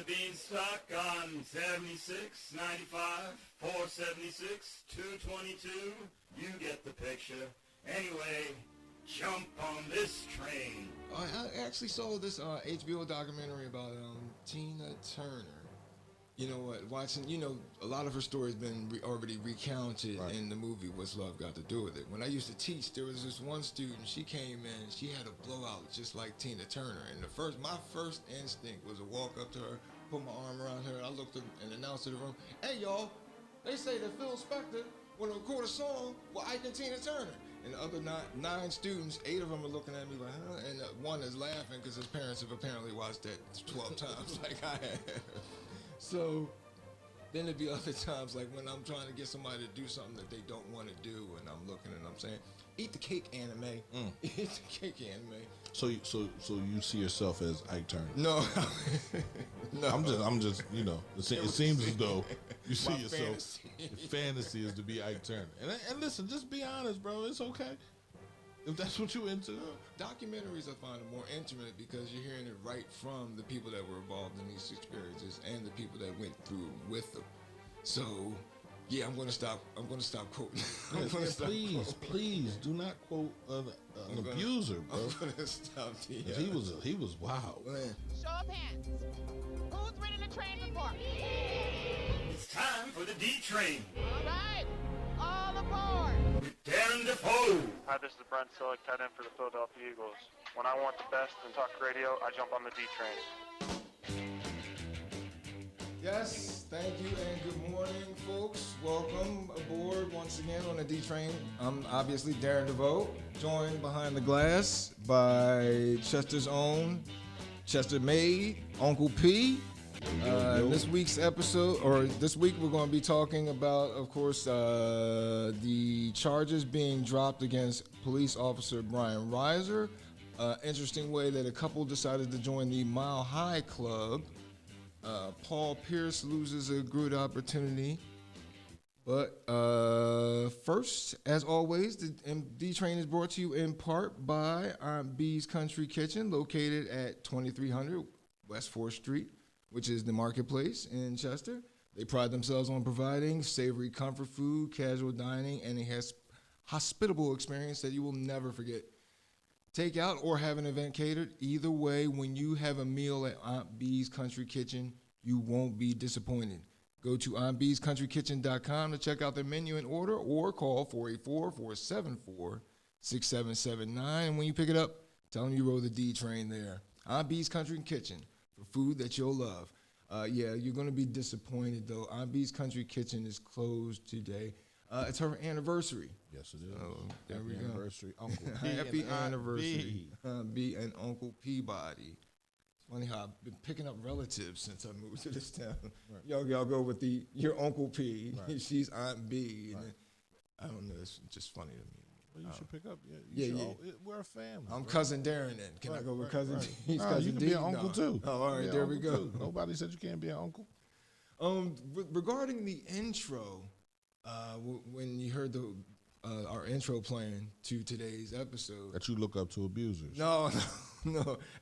the beanstalk on 76, 95, 476, 222. You get the picture. Anyway, jump on this train. I actually saw this HBO documentary about Tina Turner. You know what? Watching, a lot of her story's been already recounted in the movie What's Love Got to Do with It. When I used to teach, there was this one student. She came in, she had a blowout just like Tina Turner. And my first instinct was to walk up to her, put my arm around her. I looked and announced to the room, "Hey y'all, they say that Phil Spector want to record a song with Ike and Tina Turner." And the other nine students, 8 of them are looking at me like, huh? And one is laughing because his parents have apparently watched that 12 times like I have. So then there'd be other times like when I'm trying to get somebody to do something that they don't want to do, and I'm looking and I'm saying, "Eat the cake, anime." Eat the cake, anime. So you see yourself as Ike Turner? No, no. I'm just. It seems as though you see yourself. Fantasy. Your fantasy is to be Ike Turner. And listen, just be honest, bro. It's okay if that's what you're into. Documentaries I find are more intimate because you're hearing it right from the people that were involved in these experiences and the people that went through with them. So, yeah, I'm gonna stop quoting. Please do not quote an abuser, bro. I'm gonna stop. Yeah. He was wild. Man. Show of hands. Who's ridden a train before? It's time for the D train All right. All aboard. with Darren DeVoue. Hi, this is Brent Sillick, tight end for the Philadelphia Eagles. When I want the best in talk radio, I jump on the D train. Yes, thank you and good morning, folks. Welcome aboard once again on the D Train. I'm obviously Darren DeVoue, joined behind the glass by Chester's own, Chester made, Uncle P. This week's episode, or this week, we're going to be talking about, of course, the charges being dropped against police officer Brian Reiser. Interesting way that a couple decided to join the Mile High Club. Paul Pierce loses a good opportunity. But first, as always, the D Train is brought to you in part by Aunt B's Country Kitchen, located at 2300 West 4th Street, which is the marketplace in Chester. They pride themselves on providing savory comfort food, casual dining, and a hospitable experience that you will never forget. Take out or have an event catered. Either way, when you have a meal at Aunt B's Country Kitchen, you won't be disappointed. Go to auntbscountrykitchen.com to check out their menu and order, or call 484-474-6779. And when you pick it up, tell them you rode the D Train there. Aunt B's Country Kitchen, for food that you'll love. Yeah, you're going to be disappointed, though. Aunt B's Country Kitchen is closed today. It's her anniversary. Yes, it is. Oh, there Happy we go. anniversary, Uncle P. Happy and Aunt anniversary, B. B and Uncle Peabody. It's funny how I've been picking up relatives since I moved to this town. Right. Y'all go with your Uncle P. Right. She's Aunt B. And Right. I don't know. It's just funny to me. Well, you should pick up. Yeah. We're a family. I'm bro. Cousin Darren then. Can I go with Cousin D? He's No, Cousin you can D? be an uncle too. Oh, all right. Yeah, There we uncle go. too. Nobody said you can't be an uncle. Regarding the intro, when you heard our intro playing to today's episode. That you look up to abusers. No.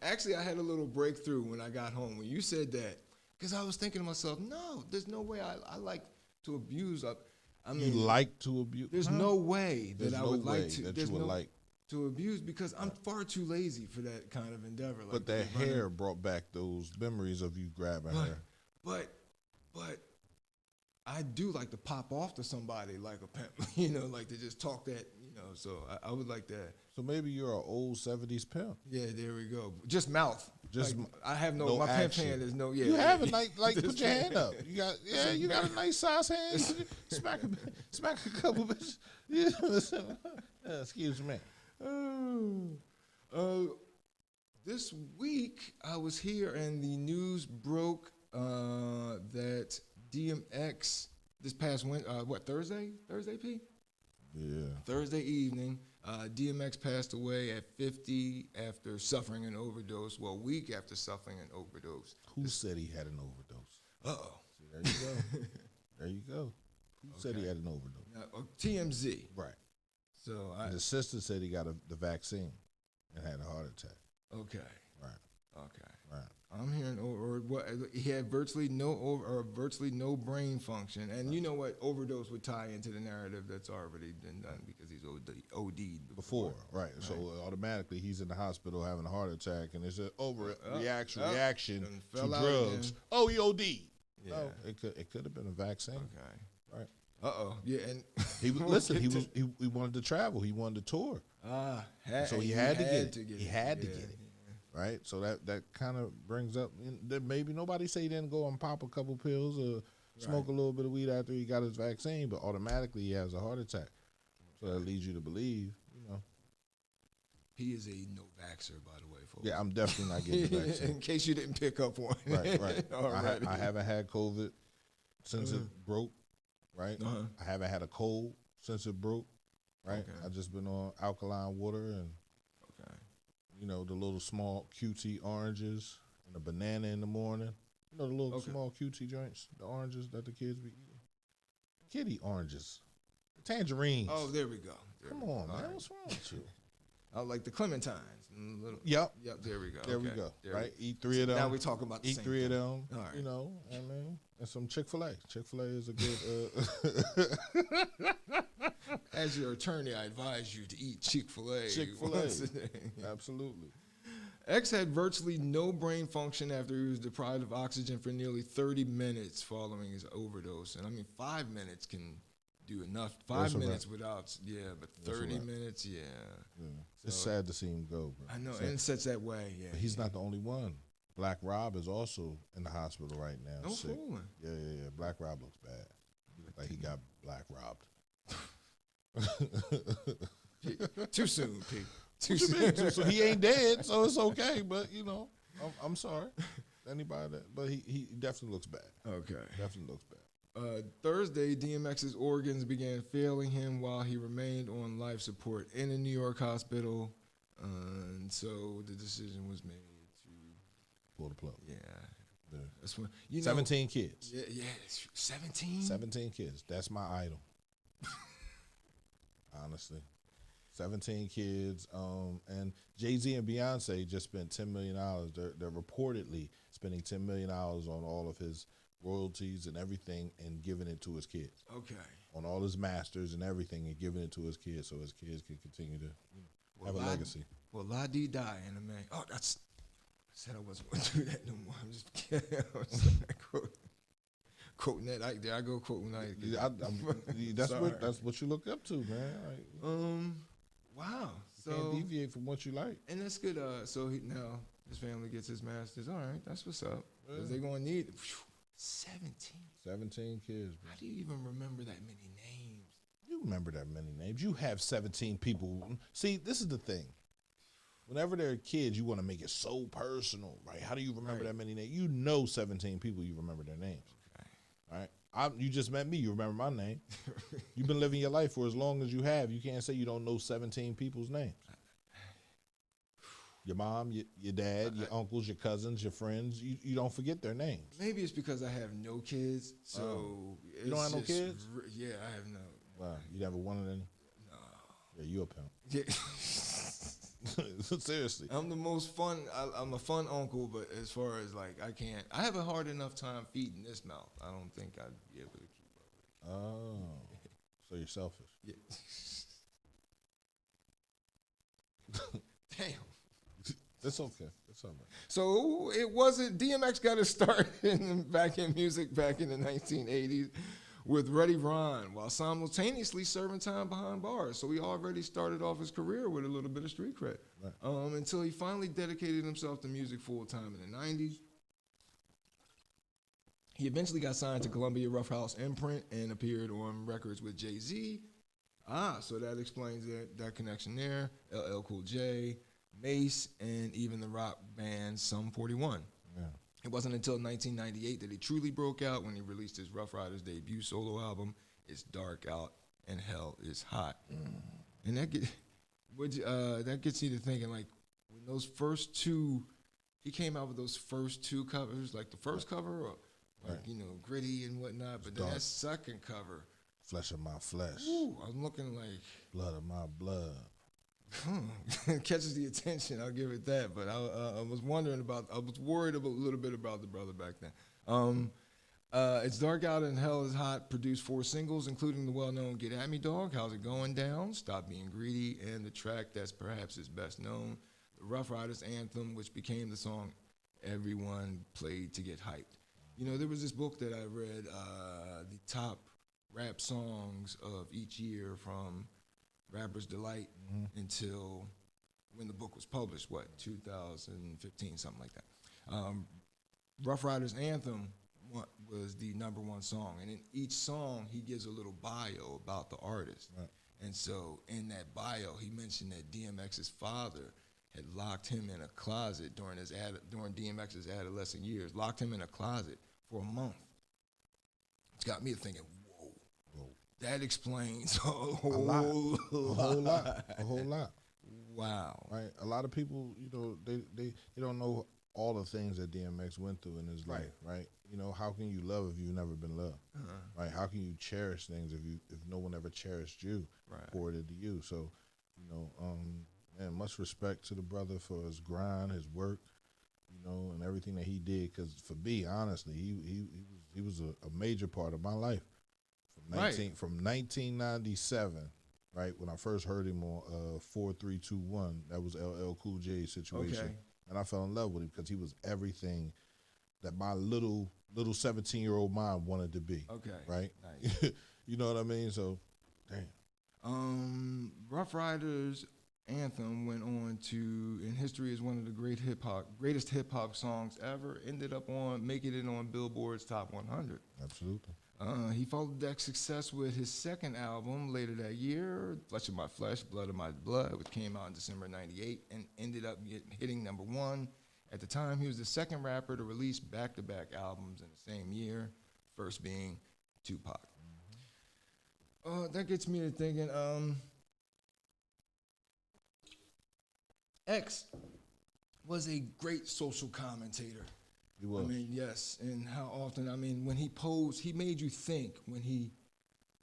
Actually, I had a little breakthrough when I got home when you said that, because I was thinking to myself, no, there's no way I like to abuse. I mean, You like to abuse? there's no way that There's I no would way like to. that There's you would no like. to abuse because I'm far too lazy for that kind of endeavor. Like But that running. hair brought back those memories of you grabbing her. But I do like to pop off to somebody like a pimp, like to just talk that, so I would like that. So maybe you're an old 70s pimp. Yeah, there we go. Just mouth. Just I have no my pimp action. hand is no, yeah. You have a nice, Just put your hand up. You got a nice size hand. smack a couple bitches. Excuse me. This week I was here and the news broke that DMX this past Thursday, P? Yeah. Thursday evening, DMX passed away at 50 after suffering an overdose. Well, a week after suffering an overdose. Who said he had an overdose? Uh-oh. See, there you go. There you go. Who said he had an overdose? TMZ. Right. So And the sister said he got the vaccine and had a heart attack. okay. Right. Okay. Right. I'm hearing or what he had virtually no brain function, and you know what, overdose would tie into the narrative that's already been done because he's OD'd before, right? So automatically he's in the hospital having a heart attack, and it's an reaction to drugs. Oh, he OD'd. Yeah, no, it could have been a vaccine. Okay, right. Yeah, and he wanted to travel. He wanted to tour. So he had to get it. He had to get it. Right, so that kind of brings up that maybe nobody say he didn't go and pop a couple pills or smoke a little bit of weed after he got his vaccine, but automatically he has a heart attack. So that leads you to believe, he is a no vaxxer, by the way, folks. Yeah, I'm definitely not getting the vaccine. In case you didn't pick up one. Right. I haven't had COVID since it broke. Right, I haven't had a cold since it broke. Right, I've just been on alkaline water and. The little small QT oranges and a banana in the morning. The little small QT joints, the oranges that the kids be eating. Kitty oranges. Tangerines. Oh, there we go. Come on, man. What's wrong with you? I like the clementines. Yep, there we go. There we go. Right? Eat 3 of them. Now we talking about the Eat same 3 of thing. them. All right. And some Chick-fil-A. Chick-fil-A is a good... As your attorney, I advise you to eat Chick-fil-A. Chick-fil-A. Absolutely. X had virtually no brain function after he was deprived of oxygen for nearly 30 minutes following his overdose. And 5 minutes can do enough. 5 minutes without, but 30 minutes, yeah. It's sad to see him go, bro. I know, and it sets that way, yeah. But he's not the only one. Black Rob is also in the hospital right now. No sick. fooling. Yeah. Black Rob looks bad. Like he got black robbed. Too soon, Pete. Too soon. So he ain't dead, so it's okay. But I'm sorry. Anybody but he definitely looks bad. Okay. Definitely looks bad. Thursday, DMX's organs began failing him while he remained on life support in a New York hospital, and so the decision was made to pull the plug. Yeah. That's when 17 kids. Yeah, 17. 17 kids. That's my idol. Honestly, 17 kids. And Jay-Z and Beyonce just spent $10 million. They're reportedly spending $10 million on all of his royalties and everything and giving it to his kids. Okay. On all his masters and everything and giving it to his kids so his kids can continue to have a legacy. Well, la-dee-die in a man. Oh, I said I wasn't going to do that no more. I'm just kidding. Quoting that. I go quoting that. That's what you look up to, man. Wow. You can't deviate from what you like. And that's good. So now his family gets his masters. All right, that's what's up. Because they're going to need 17. 17 kids, bro. How do you even remember that many names? You remember that many names. You have 17 people. See, this is the thing. Whenever they're kids, you want to make it so personal, right? How do you remember that many names? 17 people, you remember their names. Okay. All right? You just met me. You remember my name. You've been living your life for as long as you have. You can't say you don't know 17 people's names. Your mom, your dad, your uncles, your cousins, your friends, you don't forget their names. Maybe it's because I have no kids, so you don't have no kids? Yeah, I have no. Wow, you never wanted any? No. Yeah, you a pimp. Yeah. Seriously. I'm the most fun. I'm a fun uncle, but as far as I have a hard enough time feeding this mouth. I don't think I'd be able to keep up with it. Oh, so you're selfish. Yeah. Damn. It's okay. It's all right. So it wasn't, DMX got his start back in music back in the 1980s with Ready Ron while simultaneously serving time behind bars. So he already started off his career with a little bit of street cred. Right. Until he finally dedicated himself to music full time in the 90s. He eventually got signed to Columbia Rough House Imprint and appeared on records with Jay-Z. So that explains that connection there. LL Cool J, Mace, and even the rock band Sum 41. Yeah. It wasn't until 1998 that he truly broke out when he released his Rough Riders debut solo album, It's Dark Out and Hell Is Hot. And that gets you to thinking, when those first two, he came out with those first two covers, like the first cover, or Gritty and whatnot, but then that second cover, Flesh of my flesh. ooh, I'm looking like blood of my blood. catches the attention. I'll give it that. But I was worried a little bit about the brother back then. It's Dark Out and Hell is Hot produced 4 singles, including the well-known Get At Me Dog, How's It Going Down, Stop Being Greedy, and the track that's perhaps his best known, the Rough Riders Anthem, which became the song everyone played to get hyped. You know, there was this book that I read, the top rap songs of each year from Rapper's Delight until when the book was published, 2015, something like that. Rough Riders Anthem was the #1 song, and in each song he gives a little bio about the artist. Right. And so in that bio he mentioned that DMX's father had locked him in a closet during DMX's adolescent years, locked him in a closet for a month. It's got me thinking, whoa. That explains a whole lot. Wow. Right. A lot of people, you know, they don't know all the things that DMX went through in his life, right? You know, how can you love if you've never been loved? Right? How can you cherish things if no one ever cherished you, poured into you? So, you know, man, much respect to the brother for his grind, his work, you know, and everything that he did. Because for me, honestly, he was a major part of my life. From 1997, right, when I first heard him on 4321, that was LL Cool J's Situation. Okay. And I fell in love with him because he was everything that my little 17-year-old mind wanted to be. Okay. Right? Nice. You know what I mean? So, damn. Rough Riders Anthem went on to, in history, as one of the greatest hip-hop songs ever, ended up making it on Billboard's Top 100. Absolutely. He followed that success with his second album later that year, Flesh of My Flesh, Blood of My Blood, which came out in December '98 and ended up hitting #1. At the time, he was the second rapper to release back-to-back albums in the same year, first being Tupac. That gets me to thinking, X was a great social commentator. He was. I mean, yes, and how often, I mean, when he posed, he made you think when he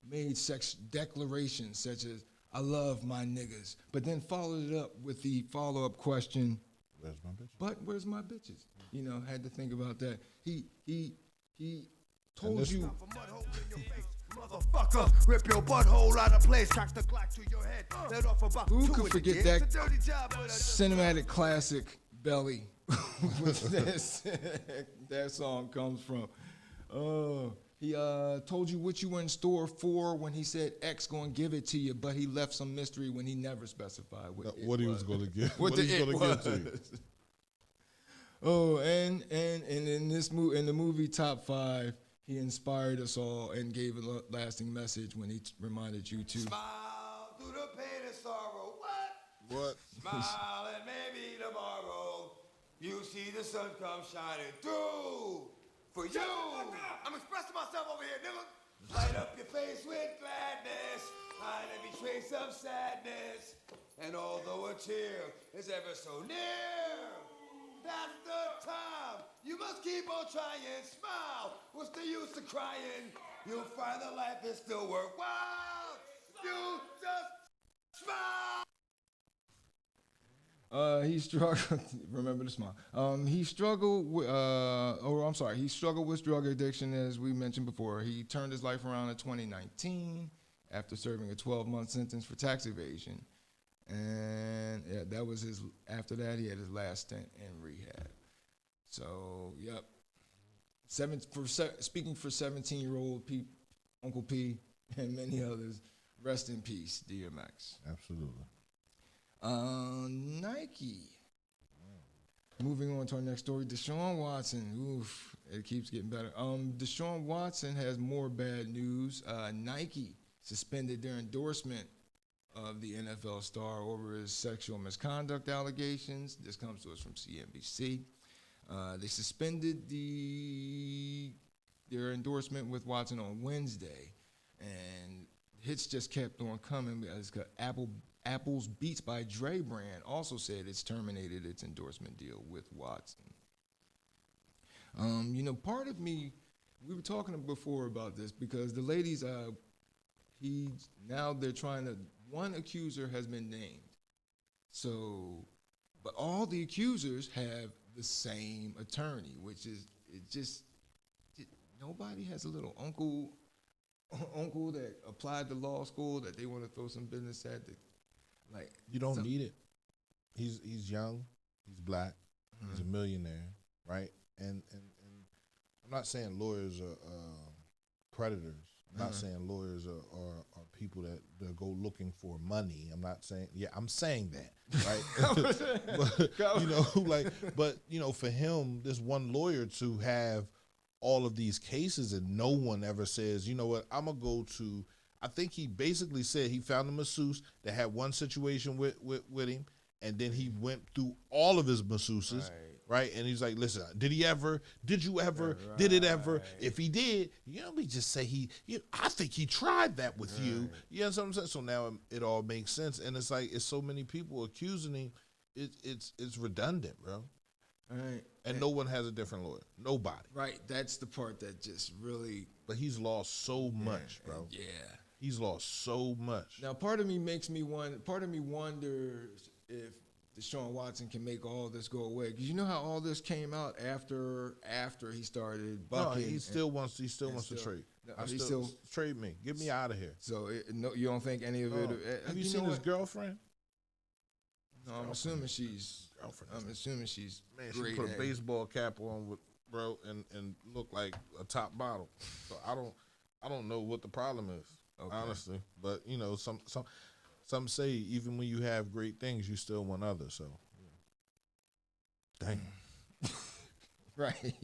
made sex declarations such as, I love my niggas, but then followed it up with the follow-up question, where's my bitches? But where's my bitches? You know, had to think about that. He told you. Motherfucker, rip your butthole out of place, crack the Glock to your head. Let off about who could forget that cinematic classic, Belly? That song comes from. He told you what you were in store for when he said X gonna give it to you, but he left some mystery when he never specified what he was gonna give. What he was gonna give to you. Oh, and in the movie Top 5, he inspired us all and gave a lasting message when he reminded you to smile through the pain and sorrow. What? Smile and maybe tomorrow you see the sun come shining through for you. I'm expressing myself over here, nigga. Light up your face with gladness, hide every trace of sadness. And although a tear is ever so near, that's the time. You must keep on trying. Smile. What's the use of crying? You'll find that life is still worthwhile. You just smile. He struggled. Remember to smile. He struggled with. He struggled with drug addiction, as we mentioned before. He turned his life around in 2019 after serving a 12-month sentence for tax evasion, and that was his. After that, he had his last stint in rehab. So, yep. Speaking for 17-year-old Uncle P and many others, rest in peace, DMX. Absolutely. Nike. Moving on to our next story, Deshaun Watson. Oof, it keeps getting better. Deshaun Watson has more bad news. Nike suspended their endorsement of the NFL star over his sexual misconduct allegations. This comes to us from CNBC. They suspended their endorsement with Watson on Wednesday, and hits just kept on coming because Apple's Beats by Dre brand also said it's terminated its endorsement deal with Watson. Part of me, we were talking before about this because the ladies, now they're trying to, one accuser has been named, So, but all the accusers have the same attorney, which is nobody has a little uncle that applied to law school that they want to throw some business at. Like, you don't need it. He's young, he's black, he's a millionaire, right? And I'm not saying lawyers are predators. I'm not saying lawyers are people that go looking for money. I'm not saying, I'm saying that, right? but for him, this one lawyer to have all of these cases and no one ever says, you know what, I'm gonna go to. I think he basically said he found a masseuse that had one situation with him, and then he went through all of his masseuses. Right, and he's like, listen, did you ever, did it ever? If he did, we just say I think he tried that with you. You know what I'm saying? So now it all makes sense. And it's like, it's so many people accusing him, it's redundant, bro. Right. And no one has a different lawyer. Nobody. Right, that's the part that just really. But he's lost so much, bro. Yeah. He's lost so much. Now, part of me wonders if Deshaun Watson can make all this go away, because you know how all this came out after he started bucking. No, he still wants to trade. He still trade me. Get me out of here. So you don't think any of it? Have you seen his girlfriend? No, I'm assuming she's. Man, she great put a baseball cap on with bro and look like a top bottle. So I don't know what the problem is, honestly. But some say even when you have great things, you still want others. So, dang. Right.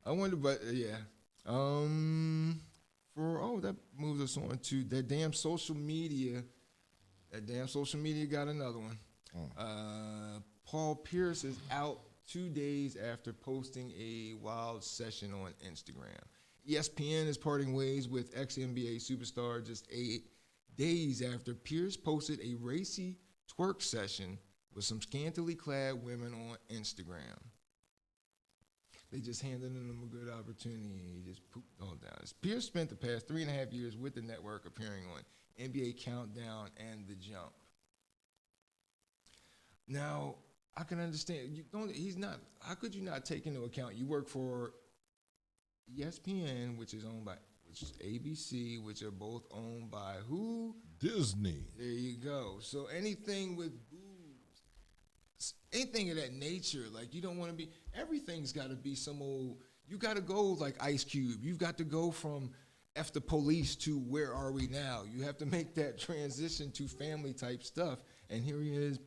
I wonder, but yeah. That moves us on to that damn social media. That damn social media got another one. Paul Pierce is out 2 days after posting a wild session on Instagram. ESPN is parting ways with ex-NBA superstar just 8 days after Pierce posted a racy twerk session with some scantily clad women on Instagram. They just handed him a good opportunity, and he just pooped all down. Pierce spent the past 3.5 years with the network, appearing on NBA Countdown and The Jump. Now, I can understand. How could you not take into account you work for ESPN, which is ABC, which are both owned by who? Disney. There you go. So anything with boobs, anything of that nature, like you don't want to be. Everything's got to be some old. You got to go like Ice Cube. You've got to go from F the police to where are we now? You have to make that transition to family type stuff. And here he is.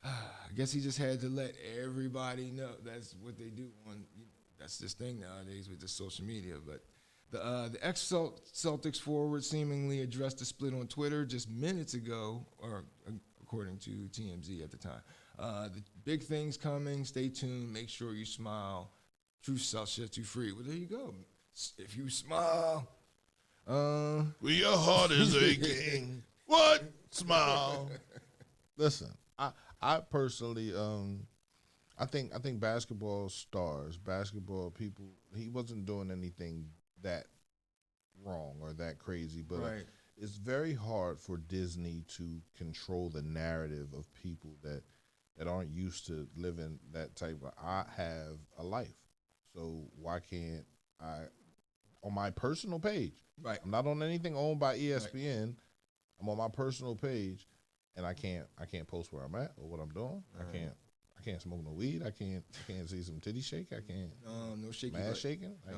I guess he just had to let everybody know. That's what they do on. That's this thing nowadays with the social media. But the ex-Celtics forward seemingly addressed the split on Twitter just minutes ago, or according to TMZ at the time. The big things coming. Stay tuned. Make sure you smile. Truth shall set you free. Well, there you go. If you smile, well, your heart is aching. What? Smile. Listen, I personally, I think basketball stars, basketball people, he wasn't doing anything that wrong or that crazy, but right. It's very hard for Disney to control the narrative of people that aren't used to living that type of. I have a life, so why can't I? On my personal page, right? I'm not on anything owned by ESPN. Right. I'm on my personal page, and I can't post where I'm at or what I'm doing. Right. I can't smoke no weed. I can't see some titty shake. I can't. No shaking. Mad shaking. Like,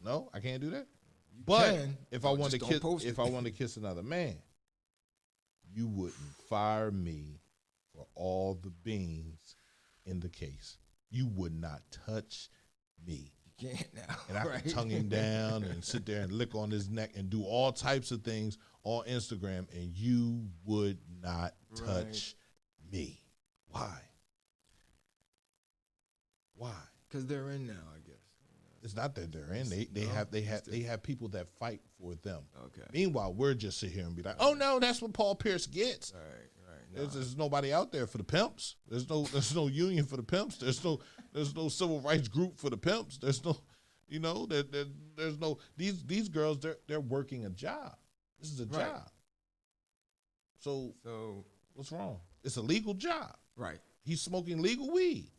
no, I can't do that. You but can, if I want to kiss another man, you wouldn't fire me for all the beans in the case. You would not touch me. You can't now. And I can tongue him down and sit there and lick on his neck and do all types of things on Instagram, and you would not touch me. Why? Because they're in now, I guess. It's not that they're in. They have people that fight for them. Okay. Meanwhile, we're just sit here and be like, oh no, that's what Paul Pierce gets. Right. No. There's nobody out there for the pimps. There's no union for the pimps. There's no civil rights group for the pimps. There's no, there's no these girls. They're working a job. This is a job. So What's wrong? It's a legal job. Right. He's smoking legal weed.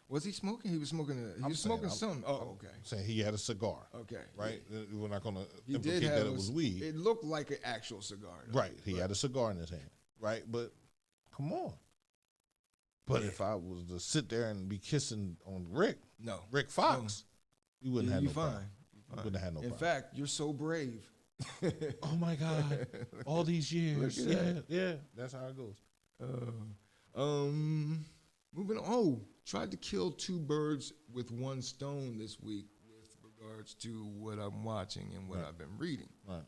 Was he smoking? He was smoking. He was smoking something. Oh, okay. Saying he had a cigar. Okay. Right. We're not going to He implicate did have that it was weed. It looked like an actual cigar. Though. Right. He had a cigar in his hand. Right. But come on. But if I was to sit there and be kissing on Rick Fox, you wouldn't have no problem. You wouldn't have no problem. In fact, you're so brave. Oh my God! All these years, yeah. That's how it goes. Moving on. Oh, tried to kill two birds with one stone this week with regards to what I'm watching and what I've been reading. Right.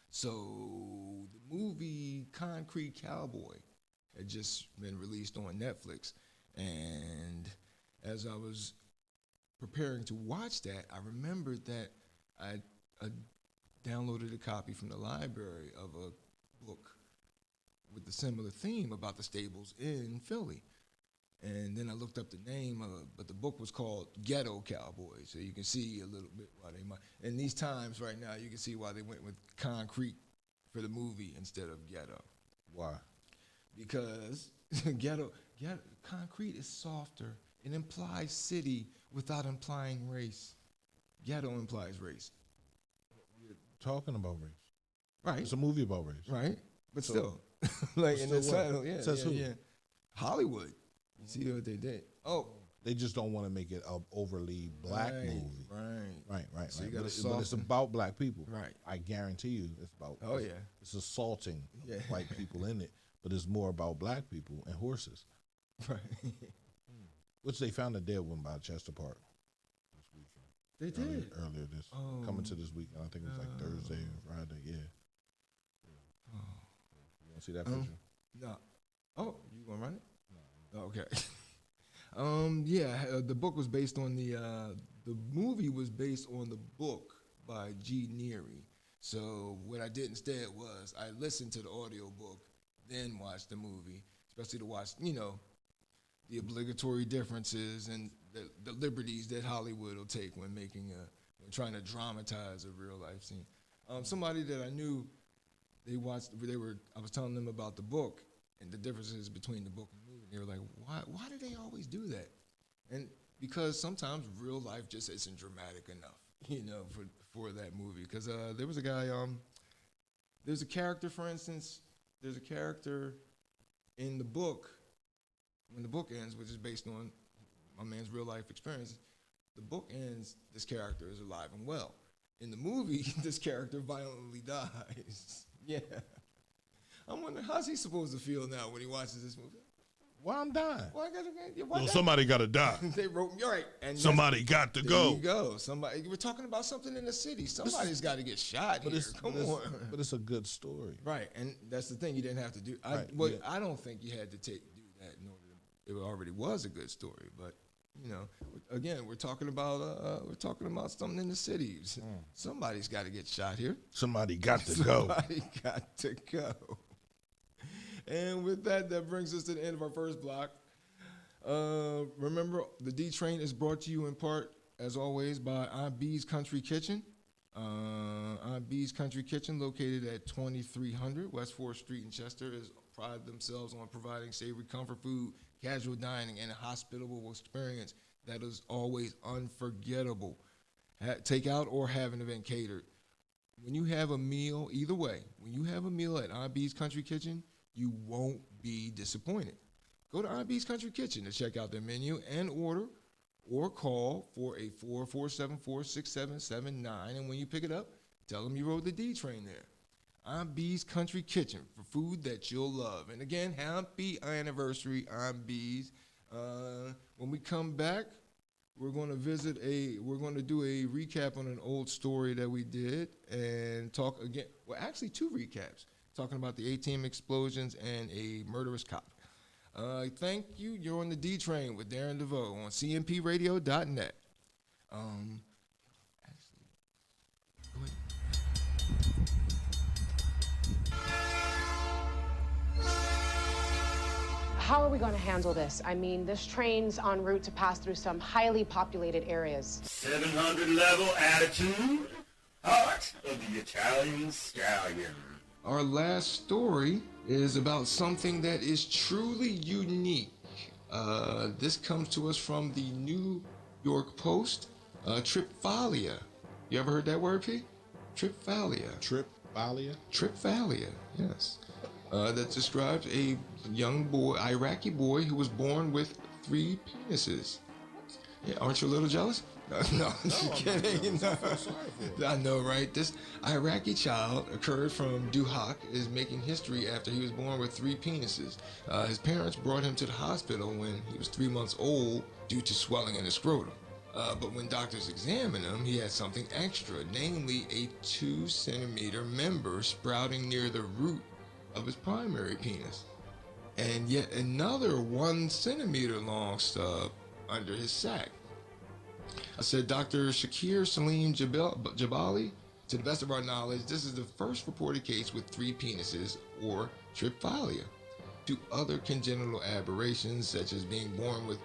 So the movie Concrete Cowboy had just been released on Netflix, and as I was preparing to watch that, I remembered that I downloaded a copy from the library of a book with a similar theme about the stables in Philly. And then I looked up the name, but the book was called Ghetto Cowboy. So you can see a little bit why they might. In these times right now, you can see why they went with concrete for the movie instead of ghetto. Why? Because concrete is softer. It implies city without implying race. Ghetto implies race. Talking about race. Right. It's a movie about race. Right. But still, like in the title, Says who? Hollywood. You see what they did? Oh. They just don't want to make it an overly black movie. Right. So you but it's about black people. Right. I guarantee you it's about. Oh, yeah. It's assaulting white people in it, but it's more about black people and horses. Right. Which they found a dead one by Chester Park this weekend. They did? Earlier this, coming to this weekend. I think it was like Thursday or Friday, yeah. You want to see that picture? No. Oh, you going to run it? No. Okay. The book was based on the movie was based on the book by G. Neary. So what I did instead was I listened to the audio book, then watched the movie, especially to watch, the obligatory differences and the liberties that Hollywood will take when making when trying to dramatize a real life scene. Somebody that I knew, I was telling them about the book and the differences between the book and the movie. And they were like, why do they always do that? And because sometimes real life just isn't dramatic enough, for that movie. Because there was a guy, there's a character, for instance, there's a character in the book, when the book ends, which is based on my man's real life experience, the book ends, this character is alive and well. In the movie, this character violently dies. Yeah. I'm wondering, how's he supposed to feel now when he watches this movie? Why I'm dying? Somebody got to die. They wrote me, all right. And somebody got to go. There you go. Somebody. We're talking about something in the city. Somebody's got to get shot here. Come on. But it's a good story. Right, and that's the thing. You didn't have to do. I don't think you had to do that in order. It already was a good story, but again, we're talking about something in the city. Somebody's got to get shot here. Somebody got to go. Somebody got to go. And with that brings us to the end of our first block. Remember, the D Train is brought to you in part, as always, by IB's Country Kitchen. IB's Country Kitchen, located at 2300 West 4th Street in Chester, pride themselves on providing savory comfort food, casual dining, and a hospitable experience that is always unforgettable. Take out or have an event catered. When you have a meal, either way, when you have a meal at IB's Country Kitchen, you won't be disappointed. Go to IB's Country Kitchen to check out their menu and order, or call 484-474-6779. And when you pick it up, tell them you rode the D Train there. IB's Country Kitchen for food that you'll love. And again, happy anniversary, IB's. When we come back, we're going to do a recap on an old story that we did and talk again. Well, actually, two recaps, talking about the ATM explosions and a murderous cop. Thank you. You're on the D Train with Darren DeVoue on cmpradio.net. Actually, go ahead. How are we going to handle this? I mean, this train's en route to pass through some highly populated areas. 700 level attitude, heart of the Italian stallion. Our last story is about something that is truly unique. This comes to us from the New York Post. Triphalia. You ever heard that word, P? Triphalia. Triphalia? Triphalia, yes. That describes a young boy, Iraqi boy, who was born with 3 penises. Yeah, aren't you a little jealous? No, just kidding. No. I know, right? This Iraqi child occurred from DeVoue is making history after he was born with 3 penises. His parents brought him to the hospital when he was 3 months old due to swelling in his scrotum. But when doctors examined him, he had something extra, namely a 2-centimeter member sprouting near the root of his primary penis, and yet another 1 centimeter long stub under his sac. I said, Dr. Shakir Salim Jabali, to the best of our knowledge, this is the first reported case with 3 penises, or triphalia. 2 other congenital aberrations, such as being born with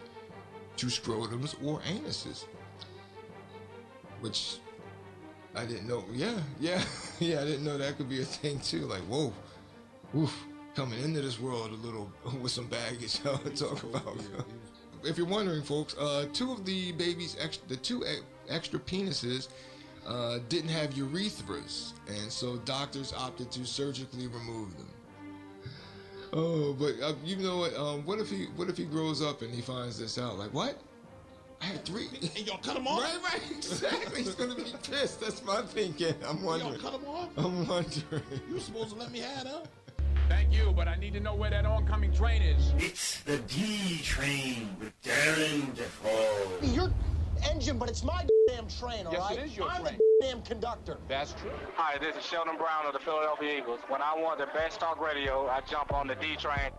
2 scrotums or anuses, which I didn't know. Yeah, I didn't know that could be a thing too. Like, whoa, oof, coming into this world a little with some baggage. To talk about. If you're wondering, folks, 2 of the babies, the 2 extra penises, didn't have urethras, and so doctors opted to surgically remove them. Oh, but you know what? What if he grows up and he finds this out? Like, what? I had 3. And y'all cut him off? Right, exactly. He's gonna be pissed. That's my thinking. I'm wondering. Y'all cut him off? I'm wondering. You were supposed to let me have them. Thank you, but I need to know where that oncoming train is. It's the D train with Darren DeVoue. Your engine, but it's my damn train, all right? Yes, it is your I'm train. the damn conductor. That's true. Hi, this is Sheldon Brown of the Philadelphia Eagles. When I want the best talk radio, I jump on the D train.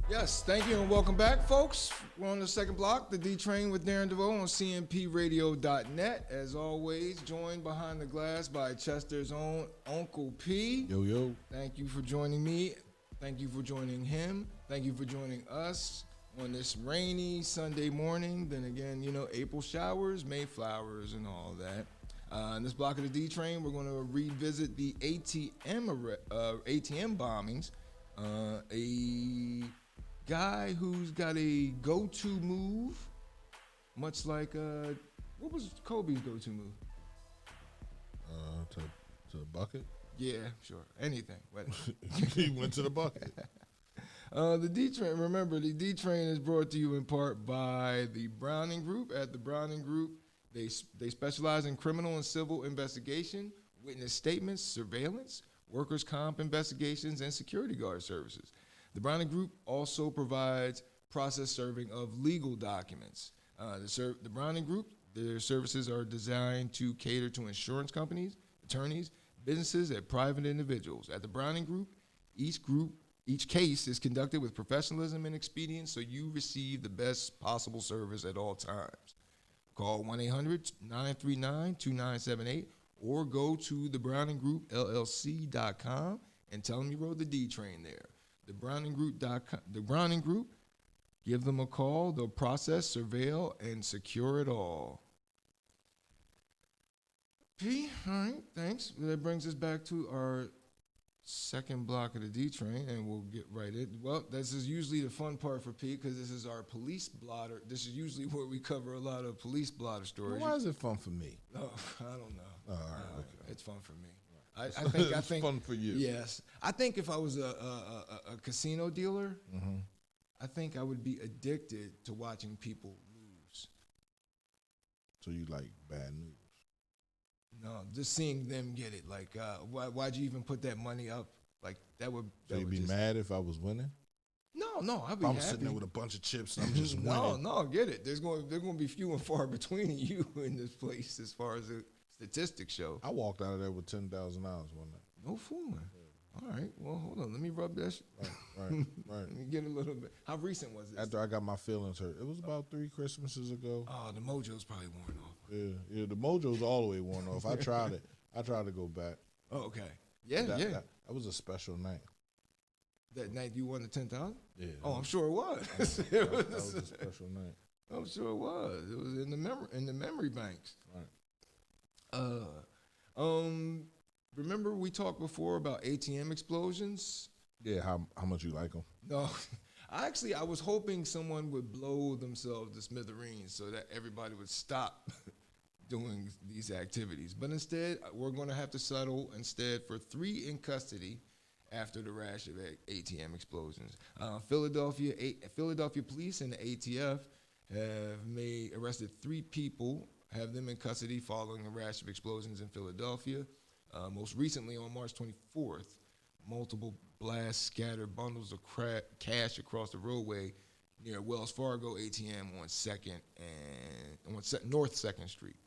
Yes, thank you and welcome back, folks. We're on the second block, the D Train with Darren DeVoue on cmpradio.net. As always, joined behind the glass by Chester's own Uncle P. Yo. Thank you for joining me. Thank you for joining him. Thank you for joining us on this rainy Sunday morning. Then again, you know, April showers, May flowers, and all that. In this block of the D Train, we're going to revisit the ATM bombings. A guy who's got a go-to move, much like what was Kobe's go-to move? To the bucket. Yeah, sure, anything. He went to the bucket. The D Train. Remember, the D Train is brought to you in part by the Browning Group. At the Browning Group, they specialize in criminal and civil investigation, witness statements, surveillance, workers' comp investigations, and security guard services. The Browning Group also provides process serving of legal documents. The Browning Group, their services are designed to cater to insurance companies, attorneys, businesses, and private individuals. At the Browning Group, each case is conducted with professionalism and expedience, so you receive the best possible service at all times. Call 1-800-939-2978 or go to thebrowninggroup.llc.com and tell them you rode the D Train there. The Browning Group, give them a call. They'll process, surveil, and secure it all. P, all right, thanks. That brings us back to our second block of the D Train, and we'll get right in. Well, this is usually the fun part for P because this is our police blotter. This is usually where we cover a lot of police blotter stories. Well, why is it fun for me? Oh, I don't know. Oh, all right, okay. It's fun for me. I think It's fun for you. Yes, I think if I was a casino dealer, Mm-hmm. I think I would be addicted to watching people lose. So you like bad news? No, just seeing them get it. Like, why'd you even put that money up? Like that would. So you'd be mad if I was winning? No, I'd be I'm happy. sitting there with a bunch of chips and I'm just winning. No, get it. They're going to be few and far between you in this place as far as the statistics show. I walked out of there with $10,000 one night. No fooling. All right. Well, hold on. Let me rub that. Right. Let me get a little bit. How recent was this? After I got my feelings hurt. It was about 3 Christmases ago. Oh, the mojo's probably worn off. Yeah, the mojo's all the way worn off. I tried it. I tried to go back. Oh, okay. Yeah. That was a special night. That night you won the 10,000? Yeah. Oh, I'm sure it was. That was a special night. I'm sure it was. It was in the memory banks. Right. remember we talked before about ATM explosions? Yeah, how much you like them? No, I was hoping someone would blow themselves to smithereens so that everybody would stop doing these activities. But instead, we're going to have to settle instead for 3 in custody after the rash of ATM explosions. Philadelphia police and the ATF have arrested 3 people, have them in custody following a rash of explosions in Philadelphia. Most recently, on March 24th, multiple blasts scattered bundles of cash across the roadway near Wells Fargo ATM on North 2nd Street.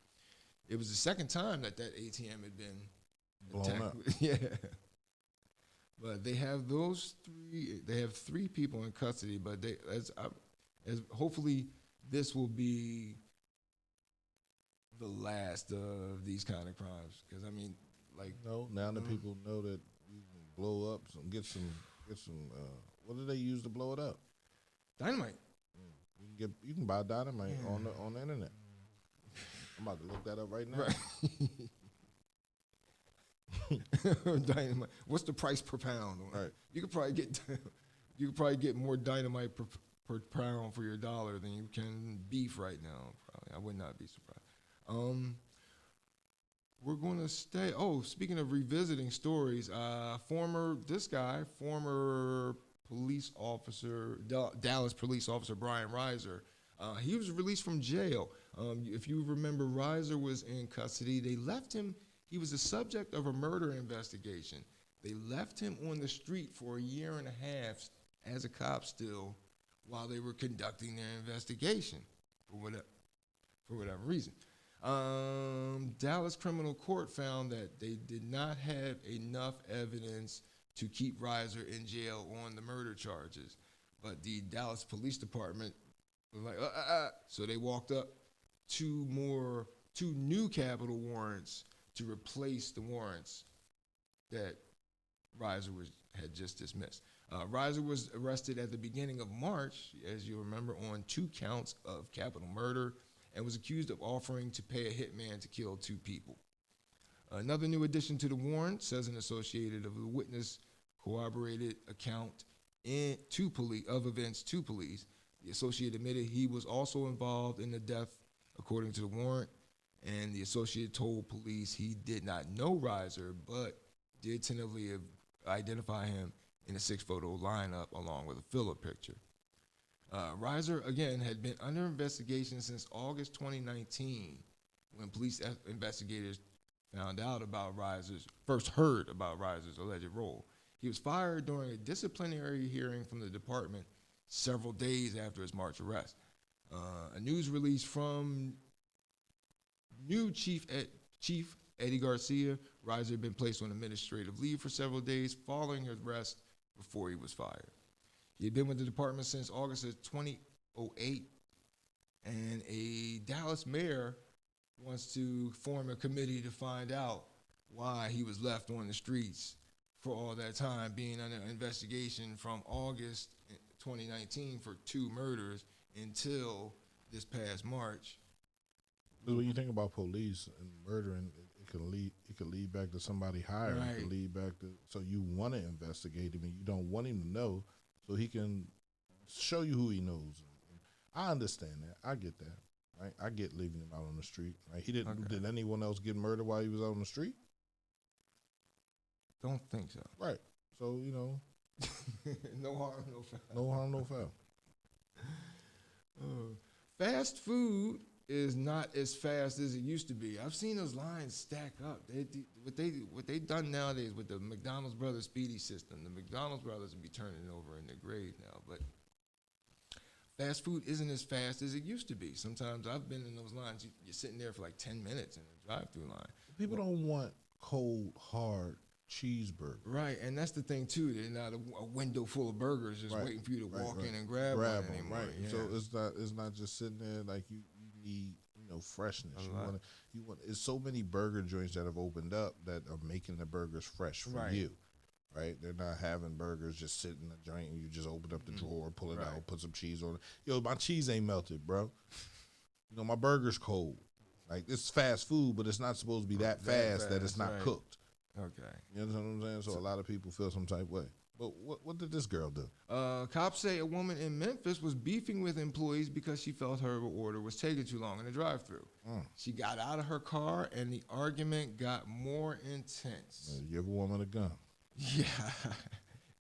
It was the second time that ATM had been blown up. Yeah. But they have those 3. They have 3 people in custody. But as hopefully this will be the last of these kind of crimes. Because I mean, like now that people know that you can blow up get some. What do they use to blow it up? Dynamite. You can buy dynamite on the internet. I'm about to look that up right now. Right. Dynamite. What's the price per pound? Right. You could probably get more dynamite per pound for your $1 than you can beef right now. Probably. I would not be surprised. We're going to stay. Oh, speaking of revisiting stories, former police officer, Dallas police officer Brian Reiser, he was released from jail. If you remember, Reiser was in custody. They left him. He was the subject of a murder investigation. They left him on the street for a year and a half as a cop still while they were conducting their investigation for whatever reason. Dallas criminal court found that they did not have enough evidence to keep Reiser in jail on the murder charges. But the Dallas Police Department was like, so they walked up 2 new capital warrants to replace the warrants that Reiser had just dismissed. Reiser was arrested at the beginning of March, as you remember, on 2 counts of capital murder and was accused of offering to pay a hitman to kill 2 people. Another new addition to the warrant says an associated of a witness corroborated account of events to police. The associate admitted he was also involved in the death, according to the warrant, and the associate told police he did not know Reiser, but did tentatively identify him in a 6-photo lineup along with a filler picture. Reiser, again, had been under investigation since August 2019 when police investigators first heard about Reiser's alleged role. He was fired during a disciplinary hearing from the department several days after his March arrest. A news release from new Chief Eddie Garcia, Reiser had been placed on administrative leave for several days following his arrest before he was fired. He had been with the department since August of 2008, and a Dallas mayor wants to form a committee to find out why he was left on the streets for all that time, being under investigation from August 2019 for 2 murders until this past March. But when you think about police and murdering, it could lead back to somebody higher. Right. It could lead back to, so you want to investigate him and you don't want him to know, so he can show you who he knows. I understand that. I get that. Right? I get leaving him out on the street. Right? He didn't. Okay. Did anyone else get murdered while he was out on the street? Don't think so. Right. So, you know. No harm, no foul. No harm, no foul. Fast food is not as fast as it used to be. I've seen those lines stack up. What they done nowadays with the McDonald's Brothers Speedy system, the McDonald's Brothers will be turning it over in their grave now. But fast food isn't as fast as it used to be. Sometimes I've been in those lines. You're sitting there for like 10 minutes in a drive-through line. People don't want cold, hard cheeseburger. Right, and that's the thing too. They're not a window full of burgers just waiting for you to walk in and grab one anymore. Right. Yeah. So it's not just sitting there. Like you need freshness. You want. There's so many burger joints that have opened up that are making the burgers fresh for you. Right, they're not having burgers just sitting in a joint and you just open up the drawer, pull it out, put some cheese on it. Yo, my cheese ain't melted, bro. My burger's cold. Like, it's fast food, but it's not supposed to be that fast that it's not cooked. Okay. You know what I'm saying? So a lot of people feel some type of way. But what did this girl do? Cops say a woman in Memphis was beefing with employees because she felt her order was taking too long in the drive-thru. She got out of her car, and the argument got more intense. Give a woman a gun. Yeah.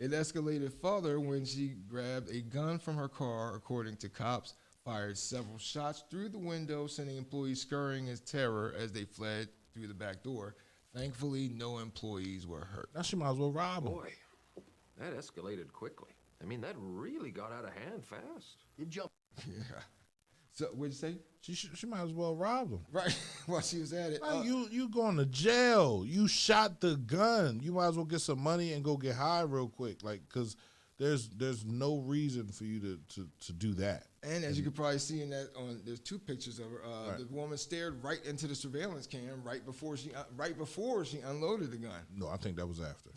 It escalated further when she grabbed a gun from her car, according to cops, fired several shots through the window, sending employees scurrying in terror as they fled through the back door. Thankfully, no employees were hurt. Now she might as well rob them. Boy, that escalated quickly. I mean, that really got out of hand fast. You jump. Yeah. So, what'd you say? She might as well rob them. Right, while she was at it. Like, you going to jail. You shot the gun. You might as well get some money and go get high real quick. Like, because there's no reason for you to do that. And as you can probably see in that, there's two pictures of her. The woman stared right into the surveillance cam right before she unloaded the gun. No, I think that was after.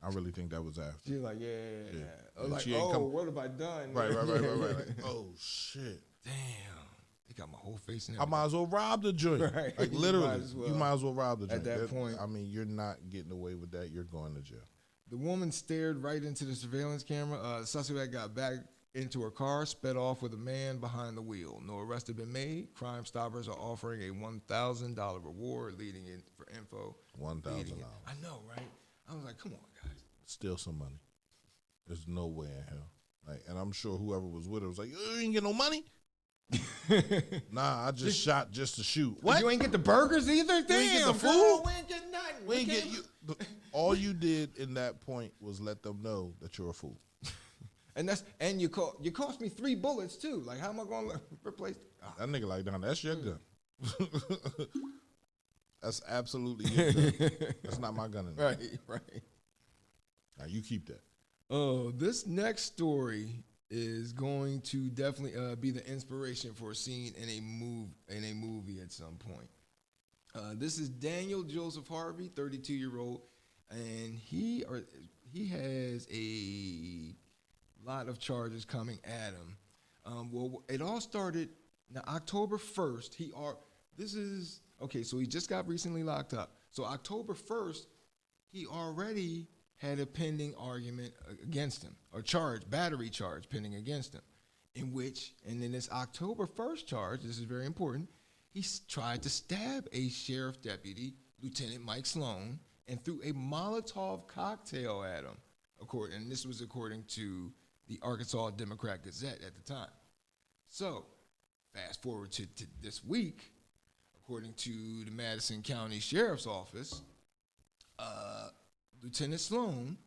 I really think that was after. She was like, yeah. Like, she ain't what have I done? Right. Like, oh, shit. Damn. They got my whole face in I might as well rob the joint. Right. Like, literally, you might as well rob the joint. At that point. I mean, you're not getting away with that. You're going to jail. The woman stared right into the surveillance camera. The suspect got back into her car, sped off with a man behind the wheel. No arrest had been made. Crime Stoppers are offering a $1,000 reward leading in for info. $1,000. I know, right? I was like, come on, guys. Steal some money. There's no way in hell. Like, and I'm sure whoever was with her was like, you ain't get no money? Nah, I just shot just to shoot. What? You ain't get the burgers either? Damn, we ain't get the girl, food? we ain't get nothing. We ain't get you. All you did in that point was let them know that you're a fool. And you cost me 3 bullets too. Like, how am I going to replace? That nigga like, nah, that's your gun. That's absolutely your gun. That's not my gun anymore. Right. Now you keep that. Oh, this next story is going to definitely be the inspiration for a scene in a movie at some point. This is Daniel Joseph Harvey, 32-year-old, and he has a lot of charges coming at him. Well, it all started now October 1st. So he just got recently locked up. So October 1st, he already had a pending argument against him, or battery charge pending against him, and in this October 1st charge, this is very important, he tried to stab a sheriff deputy, Lieutenant Mike Sloan, and threw a Molotov cocktail at him, and this was according to the Arkansas Democrat Gazette at the time. So, fast forward to this week, according to the Madison County Sheriff's Office, Lieutenant Sloan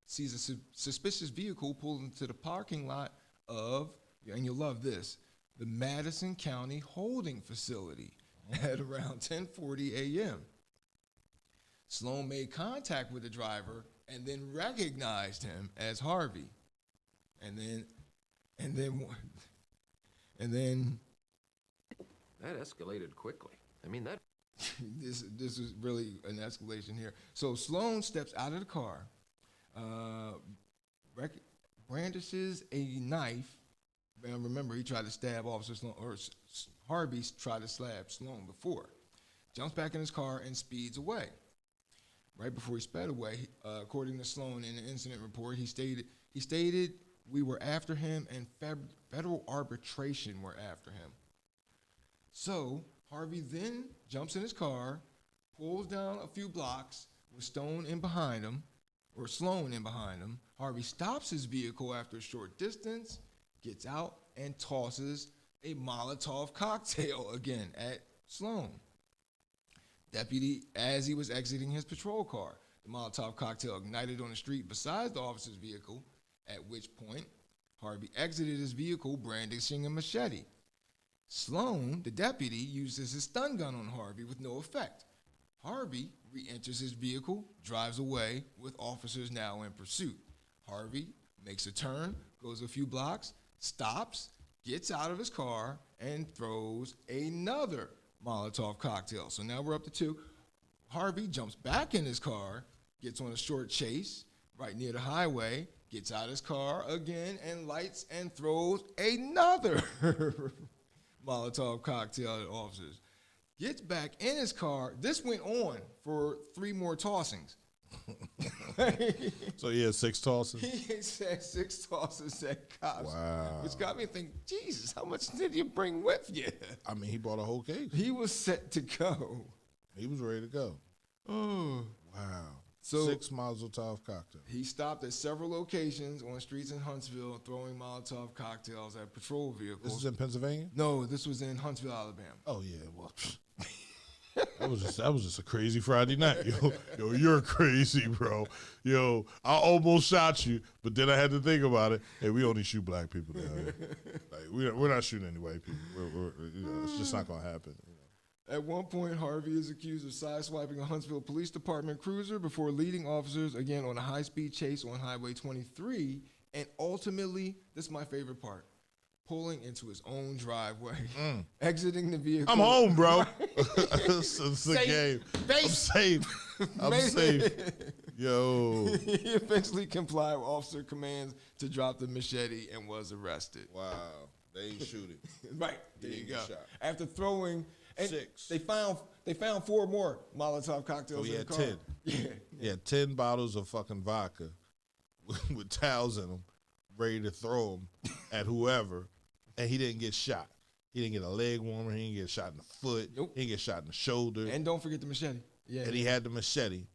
sees a suspicious vehicle pulled into the parking lot of, and you'll love this, the Madison County Holding Facility at around 10:40 a.m. Sloan made contact with the driver and then recognized him as Harvey. And then that escalated quickly. I mean, that this is really an escalation here. So Sloan steps out of the car, brandishes a knife. And remember, he tried to stab Officer Sloan, or Harvey tried to stab Sloan before. Jumps back in his car and speeds away. Right before he sped away, according to Sloan in the incident report, he stated we were after him and federal arbitration were after him. So Harvey then jumps in his car, pulls down a few blocks with Sloan in behind him. Harvey stops his vehicle after a short distance, gets out, and tosses a Molotov cocktail again at Sloan. Deputy, as he was exiting his patrol car, the Molotov cocktail ignited on the street beside the officer's vehicle, at which point Harvey exited his vehicle brandishing a machete. Sloan, the deputy, uses his stun gun on Harvey with no effect. Harvey re-enters his vehicle, drives away, with officers now in pursuit. Harvey makes a turn, goes a few blocks, stops, gets out of his car, and throws another Molotov cocktail. So now we're up to 2. Harvey jumps back in his car, gets on a short chase right near the highway, gets out of his car again, and lights and throws another Molotov cocktail at officers. gets back in his car. This went on for 3 more tossings. So he had 6 tosses? He said 6 tosses at cops. Wow. Which got me thinking, Jesus, how much did you bring with you? I mean, he bought a whole case. He was set to go. He was ready to go. Oh. Wow. So 6 Molotov cocktails. he stopped at several locations on streets in Huntsville throwing Molotov cocktails at patrol vehicles. This is in Pennsylvania? No, this was in Huntsville, Alabama. Oh, yeah. Well, that was just a crazy Friday night. Yo, you're crazy, bro. Yo, I almost shot you, but then I had to think about it. Hey, we only shoot black people down here. Like, we're not shooting any white people. It's just not going to happen. At one point, Harvey is accused of sideswiping a Huntsville Police Department cruiser before leading officers again on a high-speed chase on Highway 23, and ultimately, this is my favorite part, pulling into his own driveway, exiting the vehicle. I'm home, bro. It's a game. I'm safe. I'm safe. Yo. He eventually complied with officer commands to drop the machete and was arrested. Wow. They ain't shooting. Right. There He you ain't go. get shot. After throwing... And 6. They found 4 more Molotov cocktails in the car. 10. Yeah. He had 10 bottles of fucking vodka with towels in them, ready to throw them at whoever, and he didn't get shot. He didn't get a leg warmer. He didn't get shot in the foot. Nope. He didn't get shot in the shoulder. And don't forget the machete. Yeah. And he had the machete.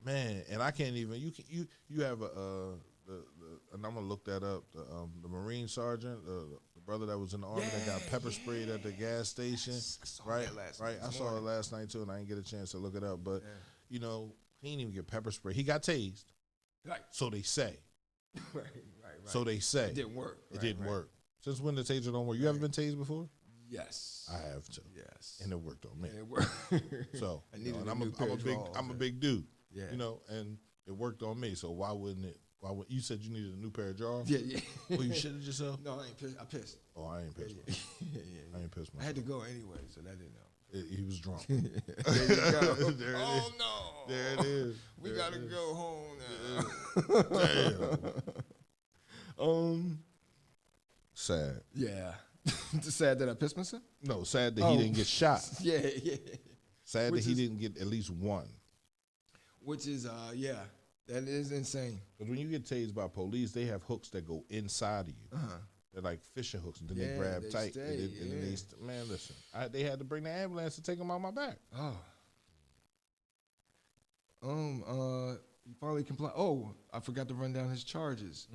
Man, and I can't even. You have and I'm gonna look that up. The Marine sergeant, the brother that was in the army that got pepper sprayed at the gas station. Right. I saw it last night too, and I didn't get a chance to look it up. But he didn't even get pepper spray. He got tased. Right. So they say. right. So they say. It didn't work. It didn't work. Since when the taser don't work? You ever been tased before? Yes. I have too. Yes. And it worked on me. And it worked. So I needed and a new pair of drawers. I'm a big dude. Yeah. And it worked on me. So why wouldn't it? You said you needed a new pair of drawers? Yeah. Well, you shitted yourself? No, I ain't pissed. I pissed. Oh, I ain't pissed. Yeah. I ain't pissed myself. I had to go anyway, so that didn't help. He was drunk. There you go. There it Oh is. no. There it is. We gotta go home now. Damn. Sad. Yeah. It's sad that I pissed myself? No, sad that he didn't get shot. Yeah. Sad that he didn't get at least one. Which is, that is insane. Because when you get tased by police, they have hooks that go inside of you. Uh-huh. They're like fishing hooks, and then Yeah, they grab they tight. stay, And then man, listen, they had to bring the ambulance to take him out my back. Oh. He finally complied. Oh, I forgot to run down his charges.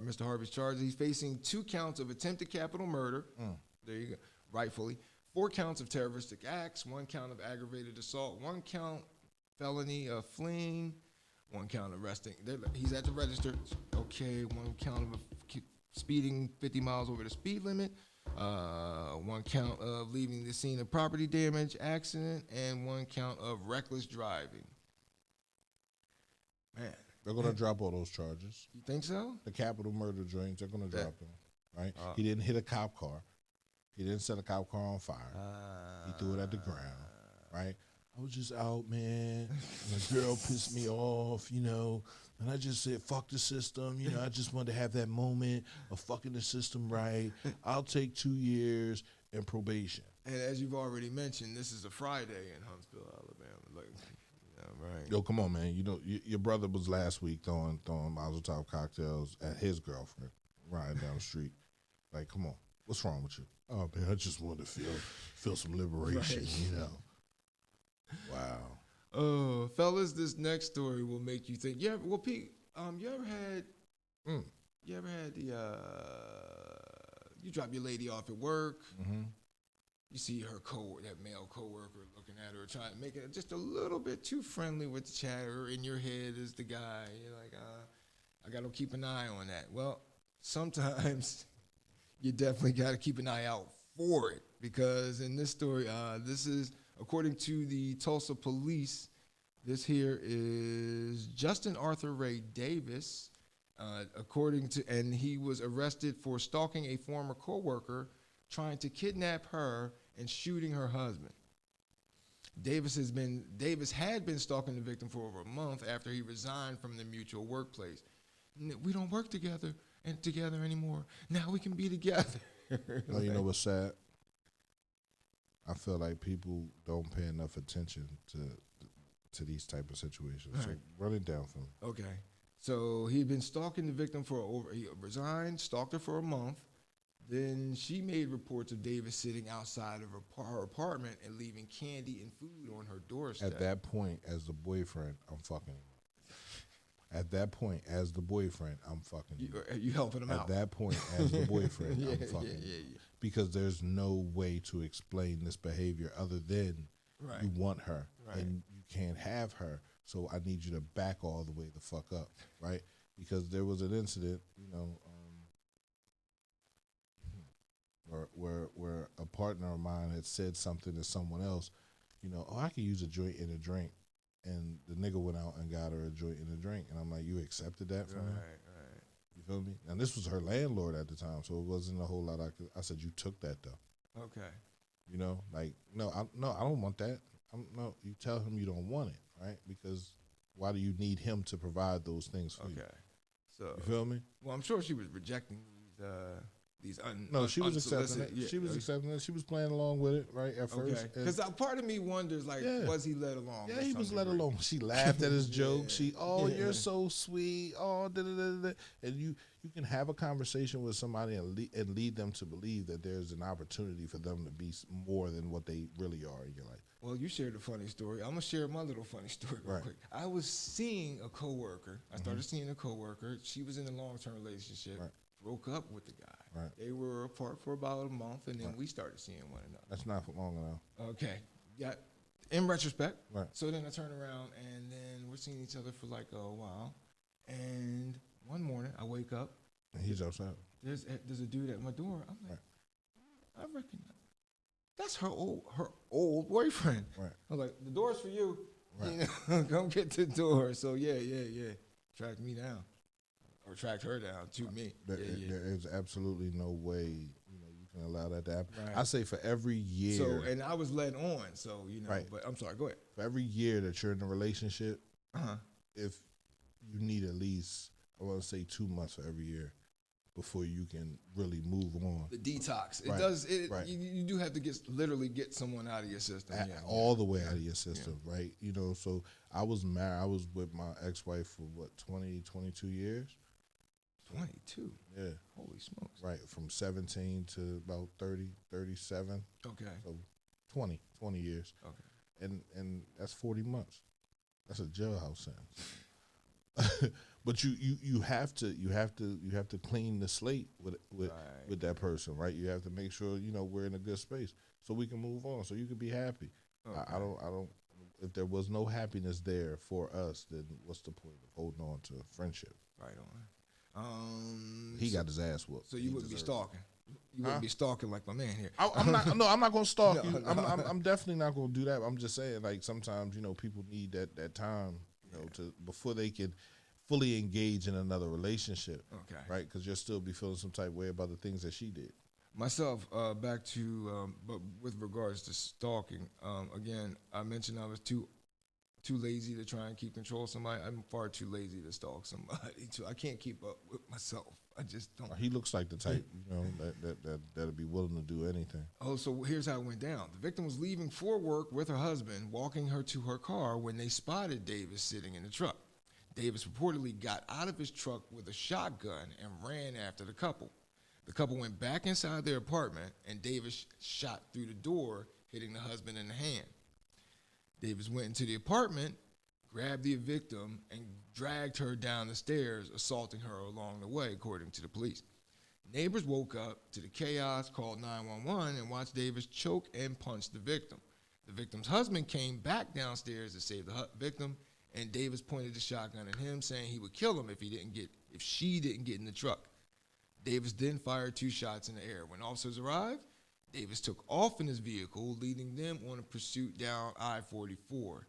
Mr. Harvey's charges. He's facing 2 counts of attempted capital murder. There you go. Rightfully. 4 counts of terroristic acts. 1 count of aggravated assault. 1 count felony of fleeing. 1 count of arresting. He's at the register. Okay. 1 count of speeding 50 miles over the speed limit. 1 count of leaving the scene of property damage accident, and 1 count of reckless driving. Man, they're gonna drop all those charges. You think so? The capital murder joints, they're gonna drop them, right? He didn't hit a cop car. He didn't set a cop car on fire. He threw it at the ground, right? I was just out, man. And a girl pissed me off, and I just said, fuck the system. I just wanted to have that moment of fucking the system right. I'll take 2 years and probation. And as you've already mentioned, this is a Friday in Huntsville, Alabama. Right. Yo, come on, man. Your brother was last week throwing Molotov cocktails at his girlfriend riding down the street. Like, come on. What's wrong with you? Oh, man, I just wanted to feel some liberation, Wow. Fellas, this next story will make you think. Pete, you ever had you drop your lady off at work, you see that male coworker looking at her, trying to make it just a little bit too friendly with the chatter. In your head is the guy. You're like, I got to keep an eye on that. Well, sometimes you definitely got to keep an eye out for it, because in this story, this is according to the Tulsa police. This here is Justin Arthur Ray Davis, and he was arrested for stalking a former coworker, trying to kidnap her and shooting her husband. Davis had been stalking the victim for over a month after he resigned from the mutual workplace. We don't work together anymore. Now we can be together. Oh, you know what's sad? I feel like people don't pay enough attention to these type of situations. Right. So run it down for me. Okay. So he'd been stalking the victim he resigned, stalked her for a month. Then she made reports of Davis sitting outside of her apartment and leaving candy and food on her doorstep. At that point, as the boyfriend, I'm fucking him. At that point, as the boyfriend, I'm fucking him. You helping him out. At that point, as the boyfriend, Yeah, I'm fucking him. yeah. Because there's no way to explain this behavior other than Right. you want her Right. and you can't have her. So I need you to back all the way the fuck up, right? Because there was an incident, where a partner of mine had said something to someone else, I could use a joint in a drink, and the nigga went out and got her a joint in a drink, and I'm like, you accepted that from her? Right. You feel me? And this was her landlord at the time, so it wasn't a whole lot. I said, you took that though. Okay. No, I don't want that. You tell him you don't want it, right? Because why do you need him to provide those things for you? Okay. So You feel me? Well, I'm sure she was rejecting these She was accepting it. Yeah. She was accepting it. She was playing along with it, right, at first. Okay. Because part of me wonders, was he led along? Yeah, he was led along. She laughed at his joke. You're so sweet. Oh, da-da-da-da. And you can have a conversation with somebody and lead them to believe that there's an opportunity for them to be more than what they really are in your life. Well, you shared a funny story. I'm going to share my little funny story real quick. I was seeing a coworker. I started seeing a coworker. She was in a long-term relationship. Right. Broke up with the guy. Right. They were apart for about a month, and then we started seeing one another. That's not for long enough. Okay. Yeah. In retrospect. Right. So then I turn around, and then we're seeing each other for like a while. And one morning, I wake up. And he's outside. There's a dude at my door. I'm like, I recognize. That's her old boyfriend. Right. I was like, the door's for you. Right. Come get the door. So yeah. Track me down. Or track her down to me. There is absolutely no way you can allow that to happen. Right. I say for every year. So and I was led on. So Right. But I'm sorry. Go ahead. For every year that you're in a relationship, if you need at least, I want to say 2 months for every year before you can really move on. The detox. It Right. does. Right. You do have to literally get someone out of your system. All the way out of your system, right? So I was married. I was with my ex-wife for 20, 22 years. 22. Yeah. Holy smokes. Right, from 17 to about 30, 37. Okay. So 20 years. Okay. And that's 40 months. That's a jailhouse sentence. But you have to clean the slate with that person, right? You have to make sure we're in a good space so we can move on, so you can be happy. Okay. I don't. If there was no happiness there for us, then what's the point of holding on to friendship? Right on. He got his ass whooped. So you wouldn't be stalking. You wouldn't be stalking like my man here. I'm not. No, I'm not gonna stalk you. No. I'm definitely not gonna do that. I'm just saying, like sometimes people need that time, to before they can fully engage in another relationship. Okay. Right, because you'll still be feeling some type of way about the things that she did. Myself, back to, but with regards to stalking, again, I mentioned I was too lazy to try and keep control of somebody. I'm far too lazy to stalk somebody. I can't keep up with myself. I just don't. He looks like the type, that'd be willing to do anything. Oh, so here's how it went down. The victim was leaving for work with her husband, walking her to her car when they spotted Davis sitting in the truck. Davis reportedly got out of his truck with a shotgun and ran after the couple. The couple went back inside their apartment, and Davis shot through the door, hitting the husband in the hand. Davis went into the apartment, grabbed the victim, and dragged her down the stairs, assaulting her along the way, according to the police. Neighbors woke up to the chaos, called 911, and watched Davis choke and punch the victim. The victim's husband came back downstairs to save the victim, and Davis pointed the shotgun at him, saying he would kill him if she didn't get in the truck. Davis then fired 2 shots in the air. When officers arrived, Davis took off in his vehicle, leading them on a pursuit down I-44.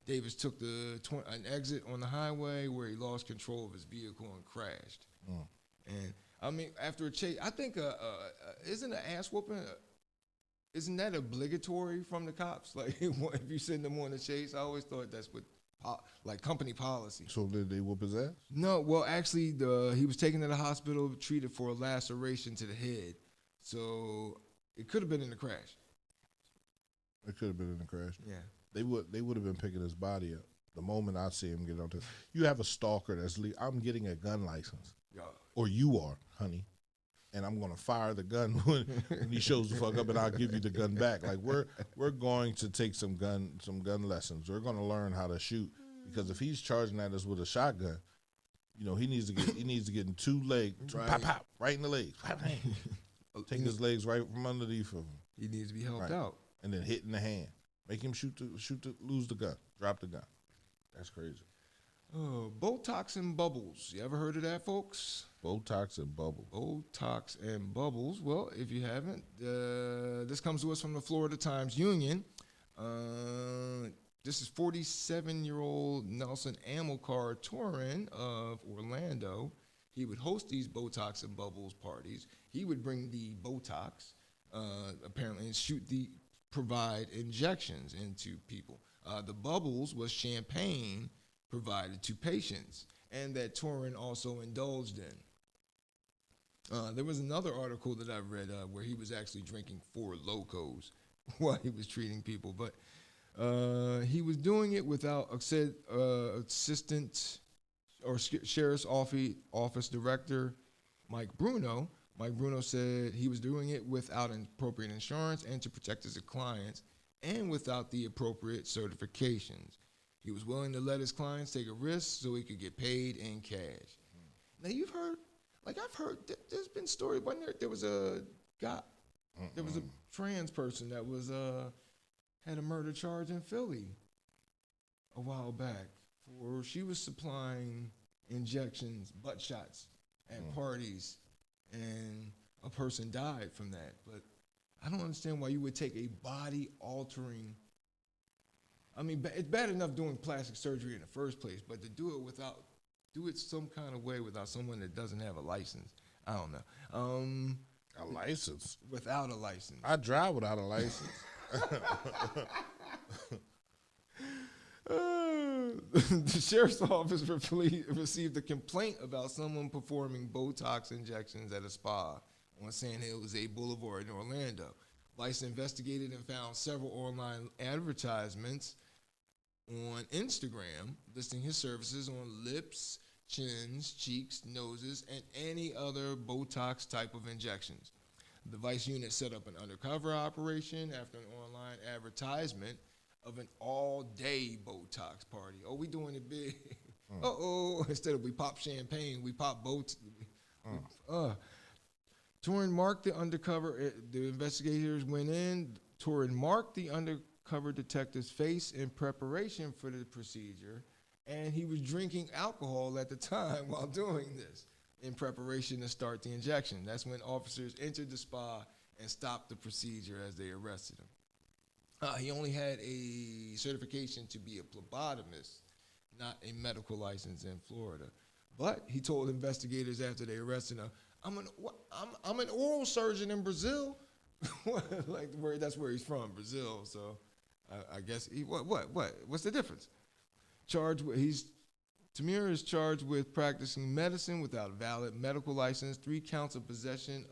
Davis took an exit on the highway where he lost control of his vehicle and crashed. And I mean, after a chase, I think isn't an ass whooping? Isn't that obligatory from the cops? Like if you send them on a chase, I always thought that's what company policy. So did they whoop his ass? No, well actually he was taken to the hospital, treated for a laceration to the head. So it could have been in the crash. It could have been in the crash. Yeah. They would have been picking his body up the moment I see him get on. You have a stalker that's I'm getting a gun license, or you are, honey, and I'm gonna fire the gun when he shows the fuck up, and I'll give you the gun back. Like we're going to take some gun lessons. We're gonna learn how to shoot, because if he's charging at us with a shotgun, you know, he needs to get in 2 legs, right. pop, pop, right in the legs, take his legs right from underneath of him. He needs to be helped out, and then hit in the hand, make him lose the gun, drop the gun. That's crazy. Botox and bubbles. You ever heard of that, folks? Botox and bubbles. Botox and bubbles. Well, if you haven't, this comes to us from the Florida Times-Union. This is 47-year-old Nelson Amilcar Torrin of Orlando. He would host these Botox and bubbles parties. He would bring the Botox, apparently, and provide injections into people. The bubbles was champagne provided to patients, and that Torrin also indulged in. There was another article that I read where he was actually drinking 4 Locos while he was treating people, but he was doing it without assistant or sheriff's office director Mike Bruno. Mike Bruno said he was doing it without appropriate insurance and to protect his clients, and without the appropriate certifications. He was willing to let his clients take a risk so he could get paid in cash. Now you've heard, I've heard, there's been stories, wasn't there was a guy, there was a trans person that was, had a murder charge in Philly a while back, for she was supplying injections, butt shots at parties, and a person died from that. But I don't understand why you would take a body-altering. I mean, it's bad enough doing plastic surgery in the first place, but to do it some kind of way without someone that doesn't have a license, I don't know. A license? Without a license. I drive without a license. The sheriff's office received a complaint about someone performing Botox injections at a spa on San Jose Boulevard in Orlando. Vice investigated and found several online advertisements on Instagram listing his services on lips, chins, cheeks, noses, and any other Botox type of injections. The Vice unit set up an undercover operation after an online advertisement of an all-day Botox party. Oh, we doing it big. Instead of we pop champagne, we pop Botox. Torrin marked the undercover, the investigators went in. Torrin marked the undercover detective's face in preparation for the procedure, and he was drinking alcohol at the time while doing this in preparation to start the injection. That's when officers entered the spa and stopped the procedure as they arrested him. He only had a certification to be a phlebotomist, not a medical license in Florida. But he told investigators after they arrested him, I'm an oral surgeon in Brazil. That's where he's from, Brazil. So I guess what's the difference? Tamir is charged with practicing medicine without a valid medical license, 3 counts of possession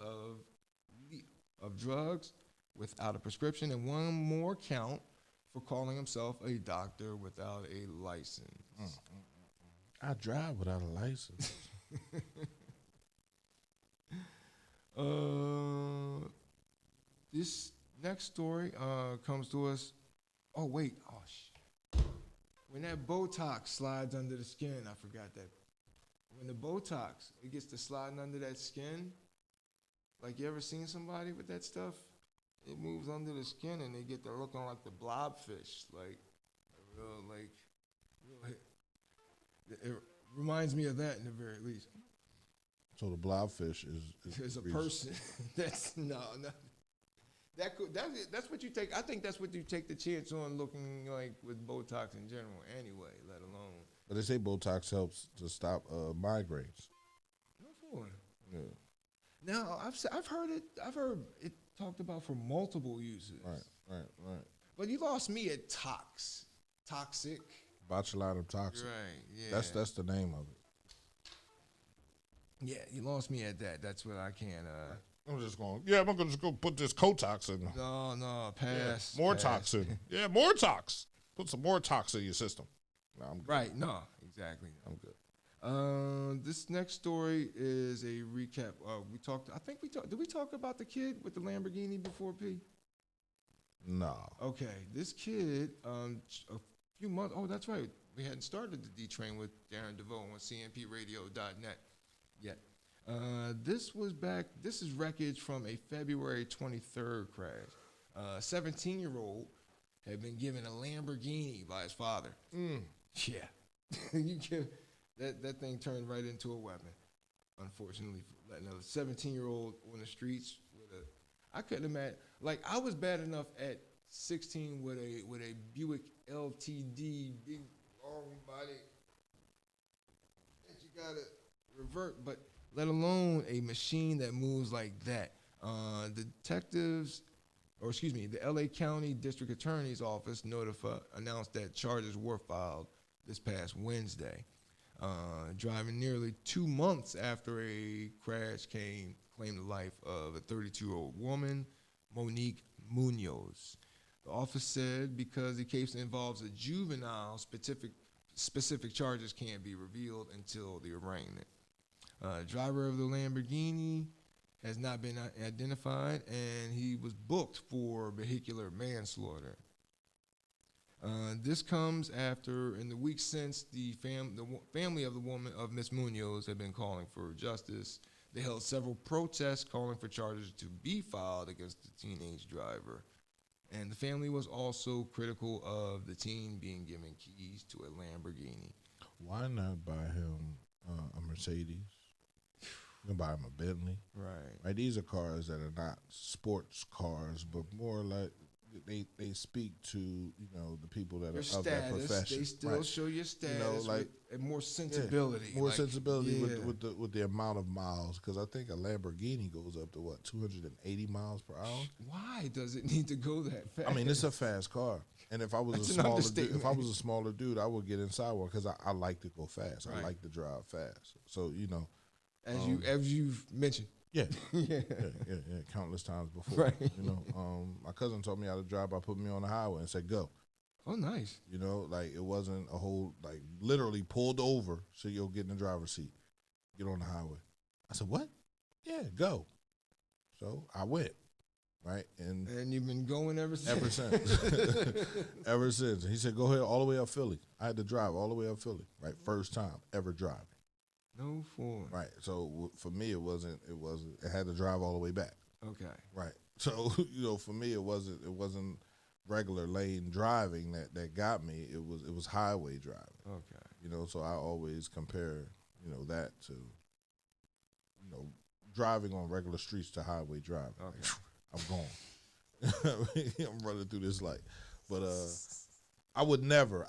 of drugs without a prescription, and 1 more count for calling himself a doctor without a license. I drive without a license. This next story comes to us. When that Botox slides under the skin, I forgot that. When the Botox, it gets to sliding under that skin, like you ever seen somebody with that stuff? It moves under the skin and they get to looking like the blobfish, it reminds me of that in the very least. So the blobfish is a person. That's that's what you take. I think that's what you take the chance on looking like with Botox in general anyway, let alone. But they say Botox helps to stop migraines. Yeah. Now I've heard it talked about for multiple uses. Right. But you lost me at toxic. Botulinum toxin. Right. Yeah. That's the name of it. Yeah, you lost me at that. That's what I can't. I'm just going, I'm going to just go put this Cotox in. No, pass. Yeah, more pass. toxin. Yeah, more tox. Put some more tox in your system. No, I'm good. Right, no, exactly. I'm good. This next story is a recap. Did we talk about the kid with the Lamborghini before, P? No. Okay, this kid, a few months, that's right. We hadn't started the D Train with Darren DeVoue on cmpradio.net yet. This is wreckage from a February 23rd crash. 17-year-old had been given a Lamborghini by his father. Yeah. That thing turned right into a weapon, unfortunately. Letting a 17-year-old on the streets I couldn't imagine. Like, I was bad enough at 16 with a Buick LTD, big long body that you gotta revert, but let alone a machine that moves like that. The LA County District Attorney's Office announced that charges were filed this past Wednesday. Driving nearly 2 months after a crash claimed the life of a 32-year-old woman, Monique Munoz. The office said because the case involves a juvenile, specific charges can't be revealed until the arraignment. Driver of the Lamborghini has not been identified, and he was booked for vehicular manslaughter. This comes after, in the weeks since, the family of the woman, of Miss Munoz, had been calling for justice. They held several protests calling for charges to be filed against the teenage driver. And the family was also critical of the teen being given keys to a Lamborghini. Why not buy him a Mercedes? You can buy him a Bentley. Right. These are cars that are not sports cars, but more like they speak to the people that your are status, of that profession. They still show your status with more sensibility. More sensibility with the amount of miles, because I think a Lamborghini goes up to 280 miles per hour. Why does it need to go that fast? I mean, it's a fast car, and if I was a smaller dude, I would get inside one because I like to go fast. Right. I like to drive fast. So as you've mentioned. Yeah. Countless times before. Right. My cousin taught me how to drive by putting me on the highway and said, go. Oh, nice. It wasn't a whole, literally pulled over so you'll get in the driver's seat. Get on the highway. I said, what? Yeah, go. So I went, right? And you've been going ever since? Ever since. Ever since. He said, go ahead all the way up Philly. I had to drive all the way up Philly, right? First time ever driving. No form. Right. So for me, it had to drive all the way back. Okay. Right. So, for me, it wasn't regular lane driving that got me. It was highway driving. Okay. So I always compare, that to, driving on regular streets to highway driving. Okay. I'm gone. I'm running through this light. But I would never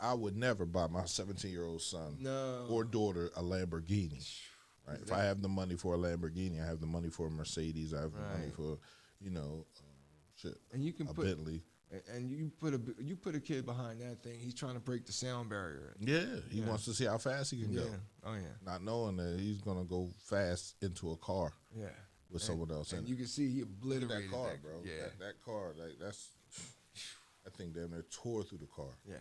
buy my 17-year-old son or daughter a Lamborghini. Right? If I have the money for a Lamborghini, I have the money for a Mercedes. I have the money for, and you can a put Bentley. And you put a kid behind that thing. He's trying to break the sound barrier. Yeah, he wants to see how fast he can go. Oh yeah. Not knowing that he's gonna go fast into a car. Yeah. With someone else. And you can see he obliterated that car, bro. Yeah. That car, that thing damn near tore through the car. Yeah.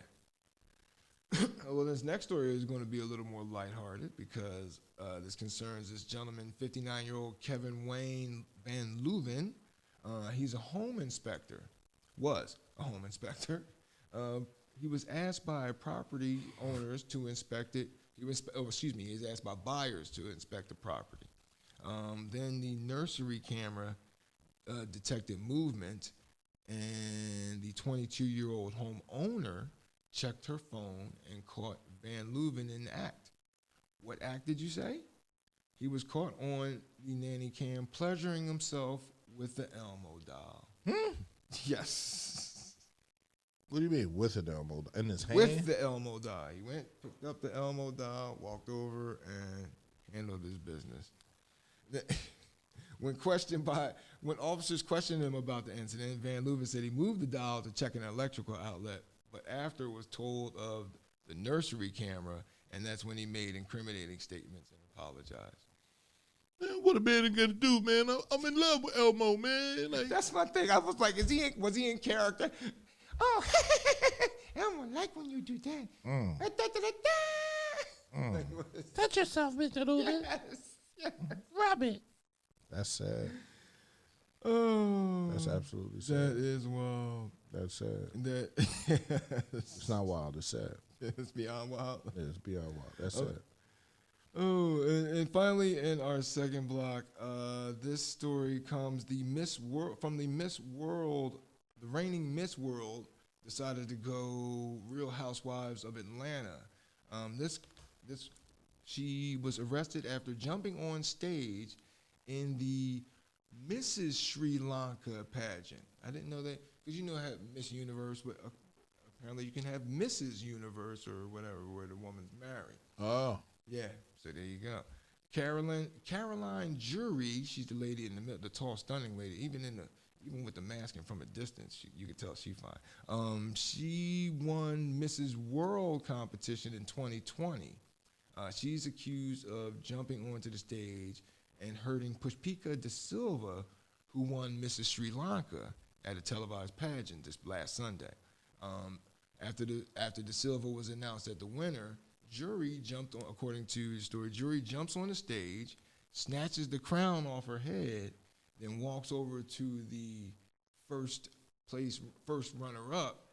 Well, this next story is going to be a little more lighthearted because this concerns this gentleman, 59-year-old Kevin Wayne Van Leuven. He's a home inspector. Was a home inspector. He was asked by property owners to inspect it. He was asked by buyers to inspect the property. Then the nursery camera detected movement, and the 22-year-old homeowner checked her phone and caught Van Leuven in the act. What act did you say? He was caught on the nanny cam pleasuring himself with the Elmo doll. Yes. What do you mean with an Elmo in his hand? With the Elmo doll. He went, picked up the Elmo doll, walked over, and handled his business. When officers questioned him about the incident, Van Leuven said he moved the doll to check an electrical outlet, but after was told of the nursery camera, and that's when he made incriminating statements and apologized. Man, what a man gonna do, man? I'm in love with Elmo, man. Like, That's my thing. I was like, was he in character? Oh, Elmo, like when you do that. Touch yourself, Mr. Ruben. Yes. Rub it. that's sad. Oh, That's absolutely sad. that is wild. That's sad. That It's not wild. It's sad. it's beyond wild. It's beyond wild. That's sad. Oh, and finally, in our second block, this story comes from the Miss World. The reigning Miss World decided to go Real Housewives of Atlanta. She was arrested after jumping on stage in the Mrs. Sri Lanka pageant. I didn't know that, because you know I have Miss Universe, but apparently you can have Mrs. Universe or whatever, where the woman's married. Oh. Yeah, so there you go. Caroline Jury, she's the lady in the middle, the tall, stunning lady. Even with the mask and from a distance, you can tell she's fine. She won Mrs. World competition in 2020. She's accused of jumping onto the stage and hurting Pushpika De Silva, who won Mrs. Sri Lanka at a televised pageant this last Sunday. After De Silva was announced as the winner, Jury jumped on, according to the story, Jury jumps on the stage, snatches the crown off her head, then walks over to the first runner-up,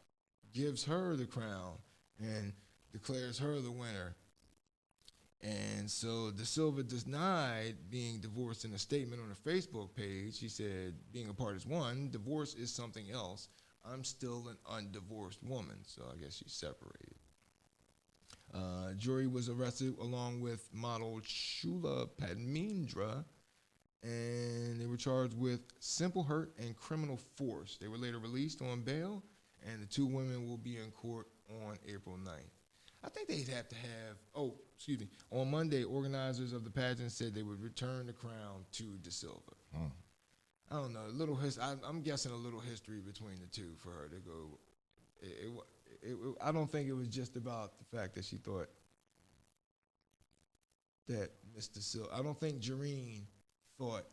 gives her the crown, and declares her the winner. And so De Silva denied being divorced in a statement on her Facebook page. She said, being apart is one, divorce is something else. I'm still an undivorced woman, so I guess she's separated. Jury was arrested along with model Shula Padmindra, and they were charged with simple hurt and criminal force. They were later released on bail, and the two women will be in court on April 9th. I think they'd have to have, on Monday, organizers of the pageant said they would return the crown to De Silva. I don't know, I'm guessing a little history between the two for her to go. I don't think it was just about the fact that she thought that Mr. Silva, I don't think Jareen thought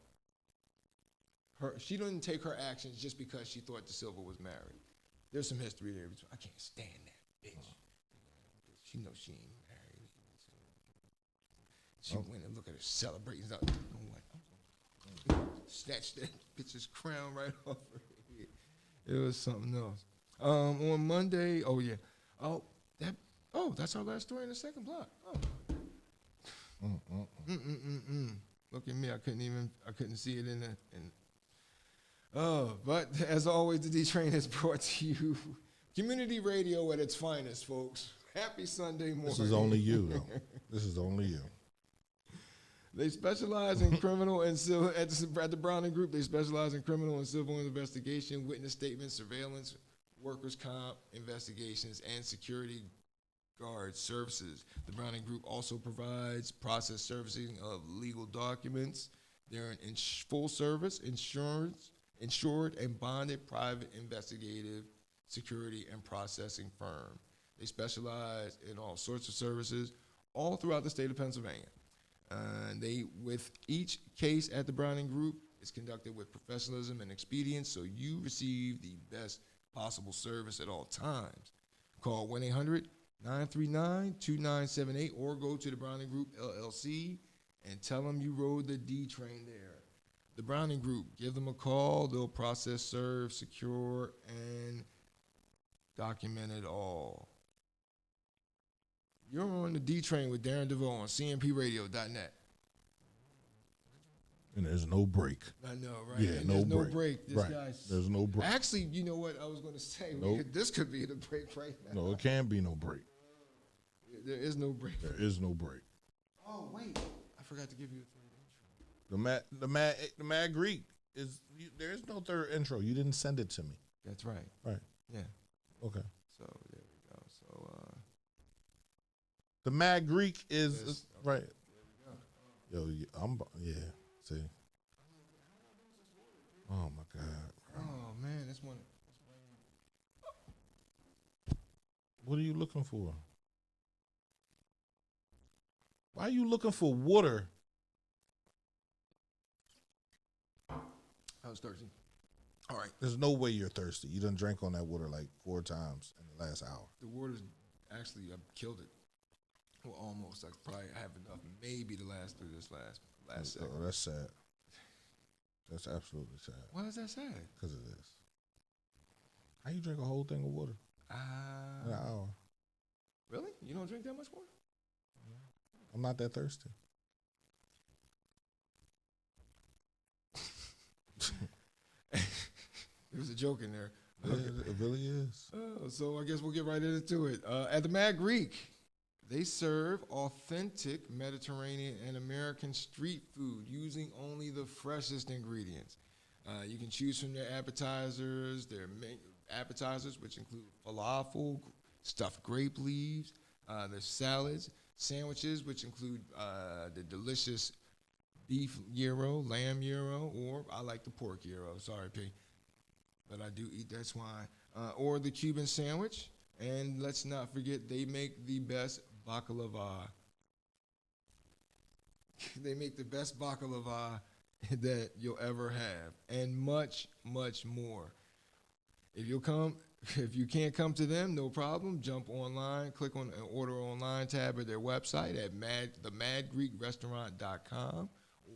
she didn't take her actions just because she thought De Silva was married. There's some history there. I can't stand that bitch. She knows she ain't married. She went and look at her celebrating. Snatched that bitch's crown right off her head. It was something else. On Monday, that's our last story in the second block. Look at me, I couldn't see it in the. But as always, the D Train is brought to you, community radio at its finest, folks. Happy Sunday morning. This is only you, though. This is only you. They specialize in criminal and civil, at the Browning Group, they specialize in criminal and civil investigation, witness statements, surveillance, workers' comp investigations, and security guard services. The Browning Group also provides process servicing of legal documents. They're an full service, insured and bonded private investigative security and processing firm. They specialize in all sorts of services all throughout the state of Pennsylvania. With each case at the Browning Group, is conducted with professionalism and expedience, so you receive the best possible service at all times. Call 1-800-939-2978 or go to the Browning Group LLC and tell them you rode the D train there. The Browning Group, give them a call. They'll process, serve, secure, and document it all. You're on the D train with Darren DeVoue on cmpradio.net. And there's no break. I know, right? Yeah, and no there's break. No break. This right. guy's There's no break. Actually, you know what I was going to say? Nope. This could be the break right now. No, it can't be no break. There is no break. There is no break. Oh, wait. I forgot to give you a third intro. The Mad Greek is. There is no third intro. You didn't send it to me. That's right. Right. Yeah. Okay. So there we go. So the Mad Greek is yes. right. Yo, See. Oh my God. Oh man, this one. What are you looking for? Why are you looking for water I was thirsty. All right. There's no way you're thirsty. You done drank on that water like 4 times in the last hour. The water's actually, I killed it. Well, almost. I probably have enough maybe to last through this last second. Oh, that's sad. That's absolutely sad. Why is that sad? Because of this. How you drink a whole thing of water in an hour? Really? You don't drink that much water? I'm not that thirsty. There was a joke in there. It really is. So I guess we'll get right into it. At the Mad Greek, they serve authentic Mediterranean and American street food using only the freshest ingredients. You can choose from their appetizers, which include falafel, stuffed grape leaves, their salads, sandwiches, which include the delicious beef gyro, lamb gyro, or I like the pork gyro. Sorry, P. But I do eat that swine. Or the Cuban sandwich. And let's not forget, they make the best baklava. They make the best baklava that you'll ever have. And much, much more. If you can't come to them, no problem. Jump online, click on the order online tab of their website at themadgreekrestaurant.com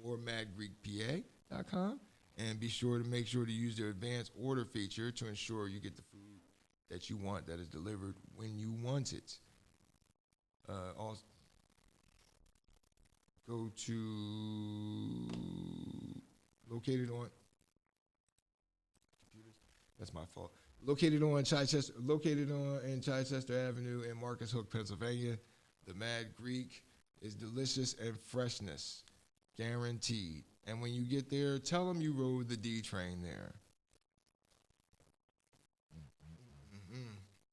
or madgreekpa.com. And be sure to use their advanced order feature to ensure you get the food that you want that is delivered when you want it. Also, go to located on that's my fault. Located in Chichester Avenue in Marcus Hook, Pennsylvania. The Mad Greek is delicious and freshness, guaranteed. And when you get there, tell them you rode the D train there.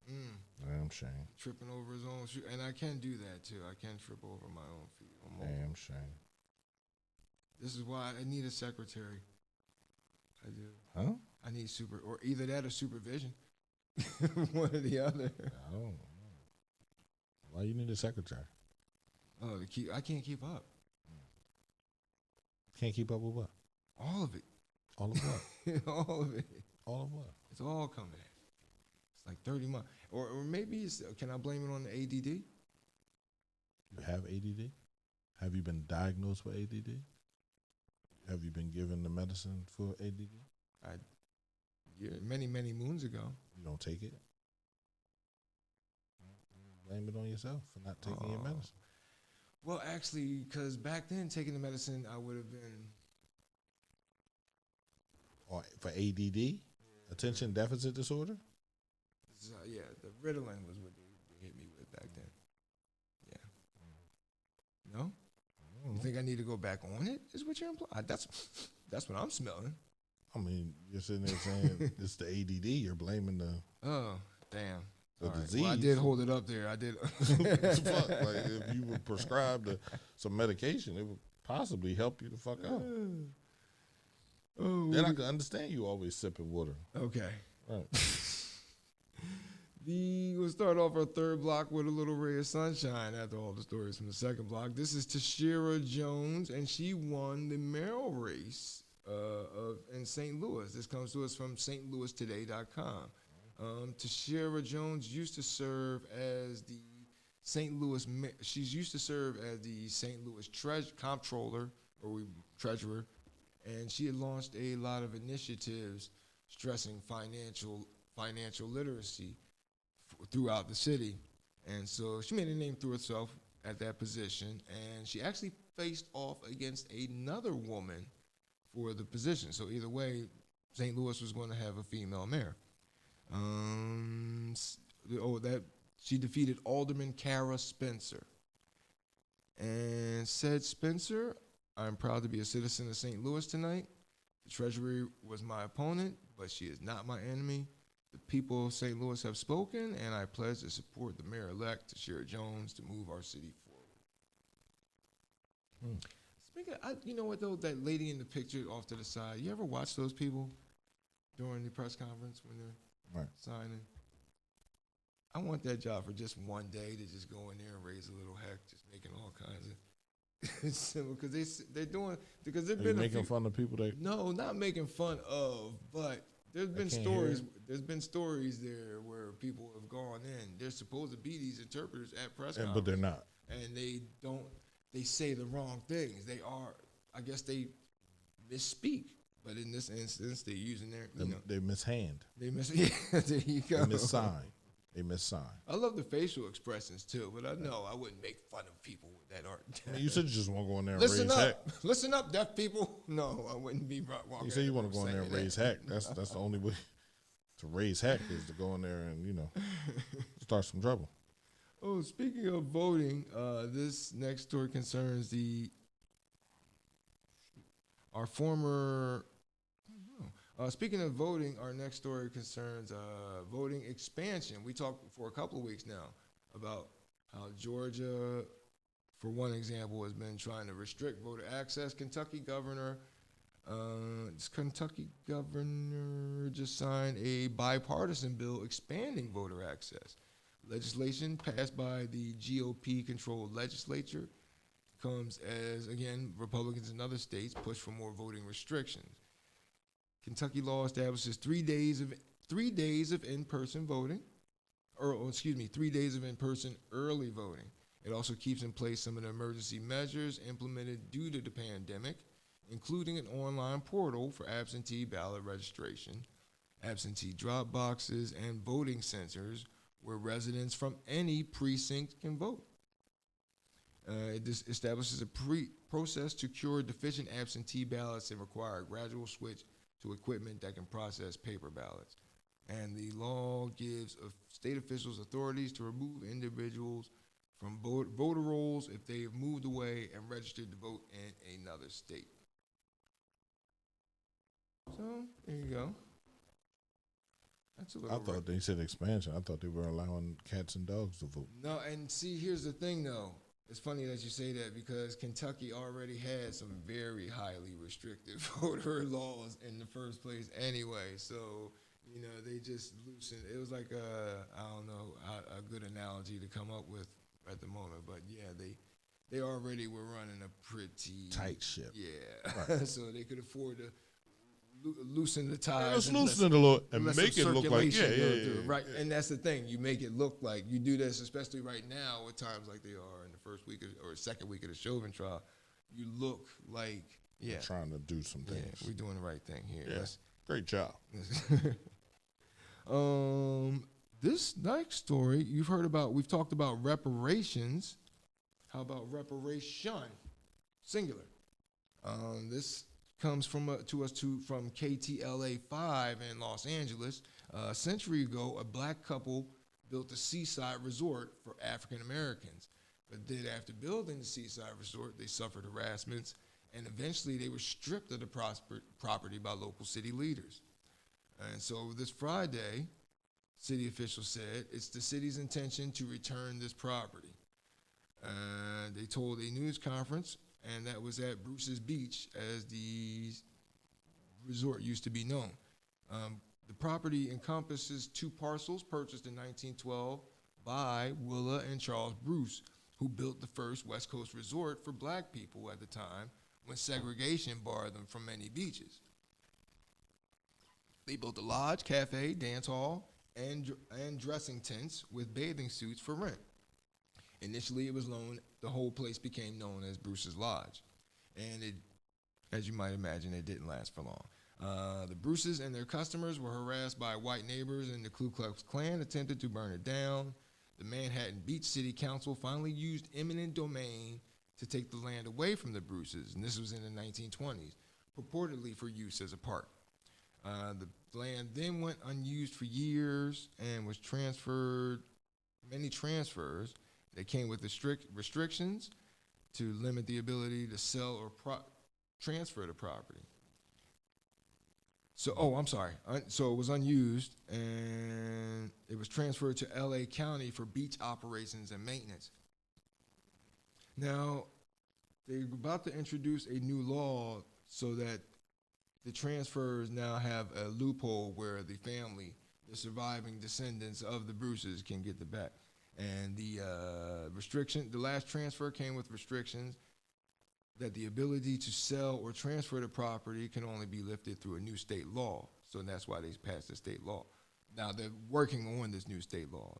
Damn shame. Tripping over his own shoe. And I can do that, too. I can trip over my own feet. Damn shame. This is why I need a secretary. I do. Huh? I need or either that or supervision. One or the other. I don't know. Why you need a secretary? Oh, I can't keep up. Can't keep up with what? All of it. All of what? All of it. All of what? It's all coming in. It's like 30 months. Or maybe can I blame it on the ADD? You have ADD? Have you been diagnosed with ADD? Have you been given the medicine for ADD? Many, many moons ago. You don't take it? Blame it on yourself for not taking your medicine. Well, actually, because back then, taking the medicine, I would have been... Or for ADD? Attention deficit disorder? Yeah, the Ritalin was what they hit me with back then. Yeah. No? You think I need to go back on it, is what you're implying? That's what I'm smelling. I mean, you're sitting there saying it's the ADD. You're blaming the... Oh, damn. The disease. Well, I did hold it up there. I did. Fuck, like if you were prescribed some medication, it would possibly help you the fuck out. Then I can understand you always sipping water. Okay. Right. We'll start off our third block with a little ray of sunshine after all the stories from the second block. This is Tashira Jones, and she won the mayoral race in St. Louis. This comes to us from stlouistoday.com. Tashira Jones used to serve as the St. Louis. She's used to serve as the St. Louis comptroller or treasurer, and she had launched a lot of initiatives stressing financial literacy throughout the city, and so she made a name through herself at that position, and she actually faced off against another woman for the position. So either way, St. Louis was going to have a female mayor. She defeated Alderman Kara Spencer. And said Spencer, I'm proud to be a citizen of St. Louis tonight. The Treasury was my opponent, but she is not my enemy. The people of St. Louis have spoken, and I pledge to support the mayor-elect, Tashira Jones, to move our city forward. Speaking of, you know what, though, that lady in the picture off to the side, you ever watch those people during the press conference when they're signing? I want that job for just one day to just go in there and raise a little heck, just making all kinds of It's simple because they're doing because there've Are you been making fun of people that? No, not making fun of, but there's been can't stories. hear. There's been stories there where people have gone in. They're supposed to be these interpreters at press conferences, But they're not. and they don't. They say the wrong things. They are. I guess they misspeak. But in this instance, they're using their. They mishand. They miss. Yeah, there you go. They missign. They missign. I love the facial expressions too, but I know I wouldn't make fun of people that aren't. I mean, you said you just want to go in there and Listen raise up, heck. listen up, deaf people. No, I wouldn't be walking. You say you want to go in there and saying raise that. heck. That's the only way to raise heck is to go in there and start some trouble. Oh, speaking of voting, this next story concerns our former. Speaking of voting, our next story concerns voting expansion. We talked for a couple of weeks now about how Georgia, for one example, has been trying to restrict voter access. Kentucky governor just signed a bipartisan bill expanding voter access. Legislation passed by the GOP-controlled legislature comes as, again, Republicans in other states push for more voting restrictions. Kentucky law establishes 3 days of in-person voting, 3 days of in-person early voting. It also keeps in place some of the emergency measures implemented due to the pandemic, including an online portal for absentee ballot registration, absentee drop boxes, and voting centers where residents from any precinct can vote. It establishes a process to cure deficient absentee ballots and require a gradual switch to equipment that can process paper ballots. And the law gives state officials authorities to remove individuals from voter rolls if they have moved away and registered to vote in another state. So, there you go. That's a little I thought they said expansion. I thought they were allowing cats and dogs to vote. No, and see, here's the thing, though. It's funny that you say that because Kentucky already had some very highly restrictive voter laws in the first place anyway. So, they just loosened. It was like a good analogy to come up with at the moment. But, yeah, they already were running a pretty tight ship. Yeah. Right. So they could afford to loosen the ties. Let's loosen it a little and let make some it look like, circulation right. And that's the thing. You make it look like you do this, especially right now with times like they are in the first week or second week of the Chauvin trial. You look like, We're trying to do some things. Yeah, we're doing the right thing here. Yeah. Great job. This next story you've heard about. We've talked about reparations. How about reparation? Singular. This comes from KTLA 5 in Los Angeles. A century ago, a black couple built a seaside resort for African Americans. But then after building the seaside resort, they suffered harassments, and eventually they were stripped of the property by local city leaders. And so this Friday, city officials said it's the city's intention to return this property. They told a news conference, and that was at Bruce's Beach, as the resort used to be known. The property encompasses 2 parcels purchased in 1912 by Willa and Charles Bruce, who built the first West Coast resort for black people at the time when segregation barred them from many beaches. They built a lodge, cafe, dance hall, and dressing tents with bathing suits for rent. Initially, the whole place became known as Bruce's Lodge. And it, as you might imagine, it didn't last for long. The Bruces and their customers were harassed by white neighbors, and the Ku Klux Klan attempted to burn it down. The Manhattan Beach City Council finally used eminent domain to take the land away from the Bruces, and this was in the 1920s, purportedly for use as a park. The land then went unused for years and was transferred, many transfers that came with the strict restrictions to limit the ability to sell or transfer the property. So, so it was unused, and it was transferred to LA County for beach operations and maintenance. Now, they're about to introduce a new law so that the transfers now have a loophole where the family, the surviving descendants of the Bruces, can get the back. And the last transfer came with restrictions. that the ability to sell or transfer the property can only be lifted through a new state law. So that's why they passed the state law. Now they're working on this new state law.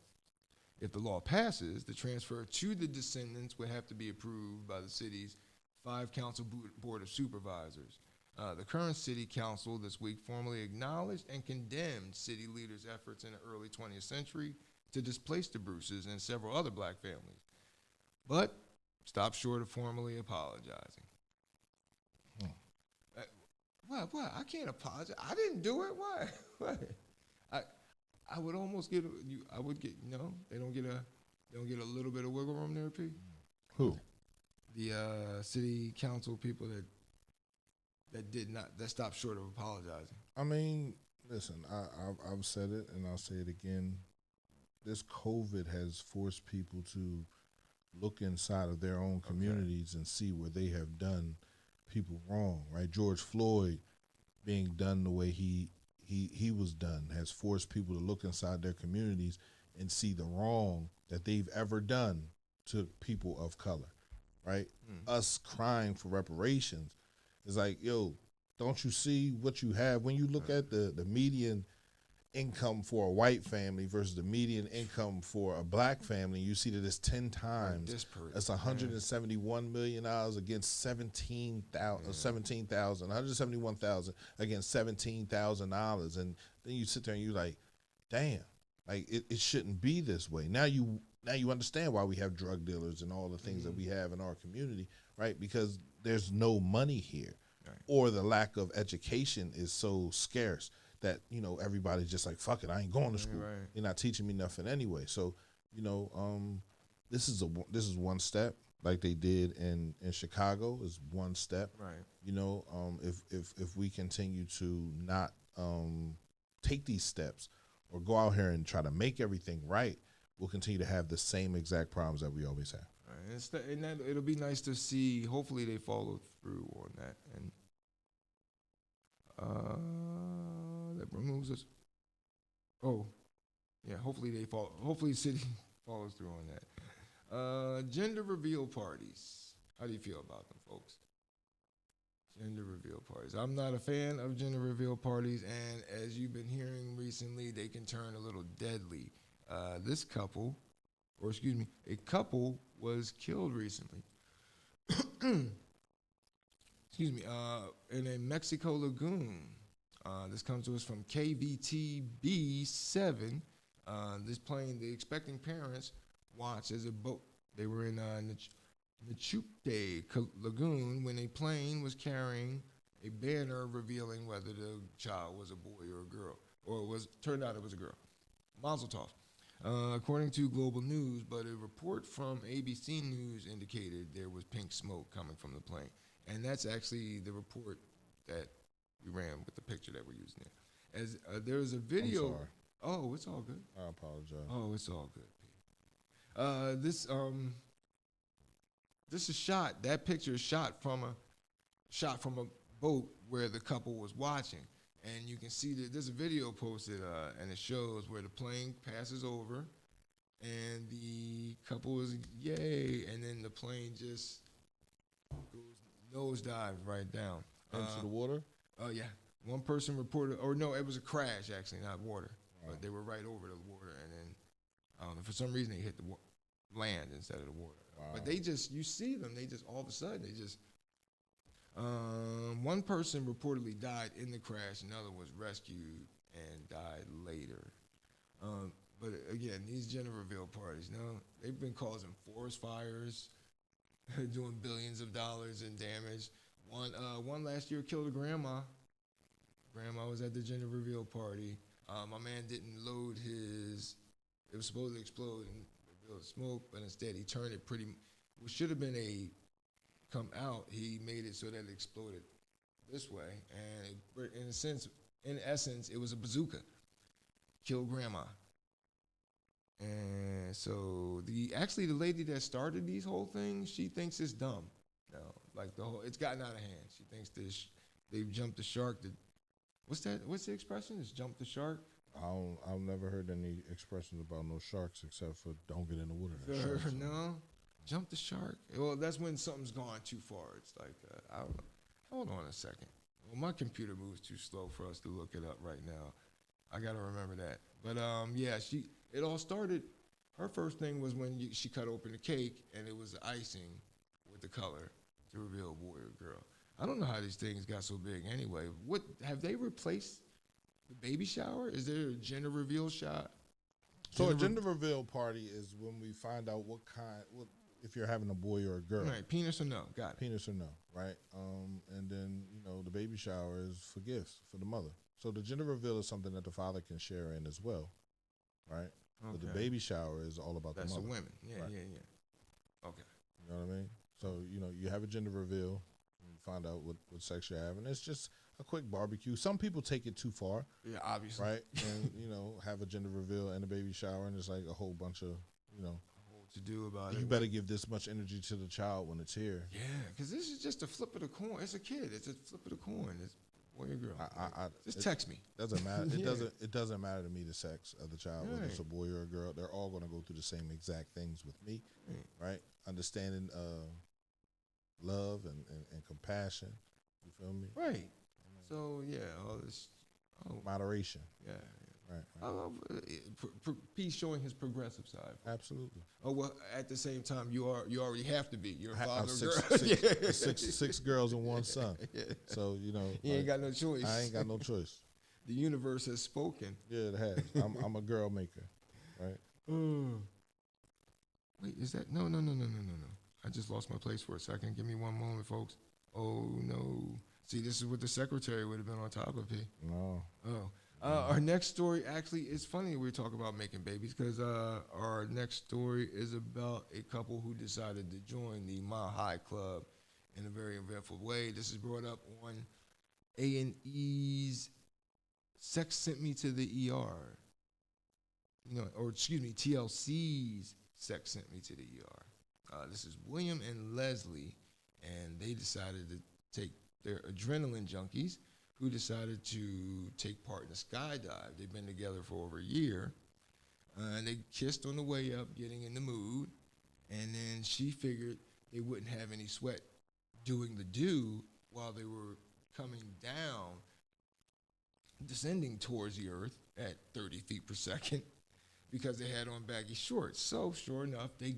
If the law passes, the transfer to the descendants would have to be approved by the city's 5-council board of supervisors. The current city council this week formally acknowledged and condemned city leaders' efforts in the early 20th century to displace the Bruces and several other black families, but stopped short of formally apologizing. What? I can't apologize. I didn't do it. Why? What? I would almost get. I would get. No, they don't get a little bit of wiggle room there, P. Who? The city council people that stopped short of apologizing. I mean, listen, I've said it and I'll say it again. This COVID has forced people to look inside of their own communities and see where they have done people wrong, right? George Floyd being done the way he was done has forced people to look inside their communities and see the wrong that they've ever done to people of color, right? Us crying for reparations is like, yo, don't you see what you have? When you look at the median income for a white family versus the median income for a black family, you see that it's 10 times. It's $171 million against 171,000 against $17,000. And then you sit there and you're like, damn, like it shouldn't be this way. Now you understand why we have drug dealers and all the things that we have in our community, right? Because there's no money here, or the lack of education is so scarce that, you know, everybody's just like, fuck it, I ain't going to school. You're not teaching me nothing anyway. So, you know, this is one step, like they did in Chicago, is one step. Right. You know, if we continue to not take these steps or go out here and try to make everything right, we'll continue to have the same exact problems that we always have. Right. And it'll be nice to see. Hopefully, they follow through on that. And that removes us. Oh, yeah. Hopefully they follow. Hopefully, city follows through on that. Gender reveal parties. How do you feel about them, folks? Gender reveal parties. I'm not a fan of gender reveal parties, and as you've been hearing recently, they can turn a little deadly. A couple was killed recently. Excuse me, in a Mexico lagoon. This comes to us from KVTB7. This plane, the expecting parents watched as a boat. They were in Nachupte Lagoon when a plane was carrying a banner revealing whether the child was a boy or a girl, or turned out it was a girl. Mazel tov. According to Global News, but a report from ABC News indicated there was pink smoke coming from the plane. And that's actually the report that we ran with the picture that we're using there. As there's a video. I'm sorry. Oh, it's all good. I apologize. Oh, it's all good. This is shot. That picture is shot from a boat where the couple was watching, and you can see that there's a video posted, and it shows where the plane passes over, and the couple is yay, and then the plane just goes nosedive right down Into the water? Oh yeah. One person reported, or no, it was a crash actually, not water. But they were right over the water, and then I don't know, for some reason they hit the land instead of the water. Wow. But they just, you see them, they just all of a sudden they just. One person reportedly died in the crash, another was rescued and died later. But again, these gender reveal parties, they've been causing forest fires, doing billions of dollars in damage. One last year killed a grandma. Grandma was at the gender reveal party. My man didn't load it was supposed to explode and reveal smoke, but instead he turned it what should have been come out, he made it so that it exploded this way. And in essence, it was a bazooka. Killed grandma. And so the lady that started these whole things, she thinks it's dumb. Like it's gotten out of hand. She thinks they've jumped the shark. What's the expression? It's jumped the shark? I've never heard any expressions about no sharks except for don't get in the water. No? Jump the shark. Well, that's when something's gone too far. It's like, I don't know. Hold on a second. Well, my computer moves too slow for us to look it up right now. I got to remember that. But, yeah, it all started, her first thing was when she cut open the cake, and it was icing with the color to reveal a boy or girl. I don't know how these things got so big anyway. What have they replaced the baby shower? Is there a gender reveal shot? So a gender reveal party is when we find out what if you're having a boy or a girl. Right, penis or no, got it. Penis or no, right? And then, the baby shower is for gifts for the mother. So the gender reveal is something that the father can share in as well, right? Okay. But the baby shower is all about the mother. That's the women. Yeah, right? yeah. Okay. You know what I mean? So, you have a gender reveal. You find out what sex you're having. It's just a quick barbecue. Some people take it too far. Yeah, obviously. Right? And, have a gender reveal and a baby shower, and it's like a whole bunch of, to do about it. You better give this much energy to the child when it's here. Yeah, because this is just a flip of the coin. It's a kid. It's a flip of the coin. It's boy or girl. Just text me. Doesn't matter. It doesn't matter to me the sex of the child, whether it's a boy or a girl. They're all going to go through the same exact things with me, right? Understanding love and compassion. You feel me? Right. So yeah, all this moderation. Yeah. Right. He's showing his progressive side. Absolutely. Oh well. At the same time, you already have to be. You're a father, six girls and one son. Yeah. So you ain't got no choice. I ain't got no choice. The universe has spoken. Yeah, it has. I'm a girl maker, right? Wait, is that no? I just lost my place for a second. Give me one moment, folks. Oh no. See, this is what the secretary would have been on top of. No. Oh. Our next story, actually, it's funny we talk about making babies because our next story is about a couple who decided to join the Mile High Club in a very eventful way. This is brought up on A&E's Sex Sent Me to the ER. TLC's Sex Sent Me to the ER. This is William and Leslie, and they decided to take their adrenaline junkies who decided to take part in a skydive. They've been together for over a year. And they kissed on the way up, getting in the mood. And then she figured they wouldn't have any sweat doing the do while they were coming down, descending towards the earth at 30 feet per second because they had on baggy shorts. So sure enough, I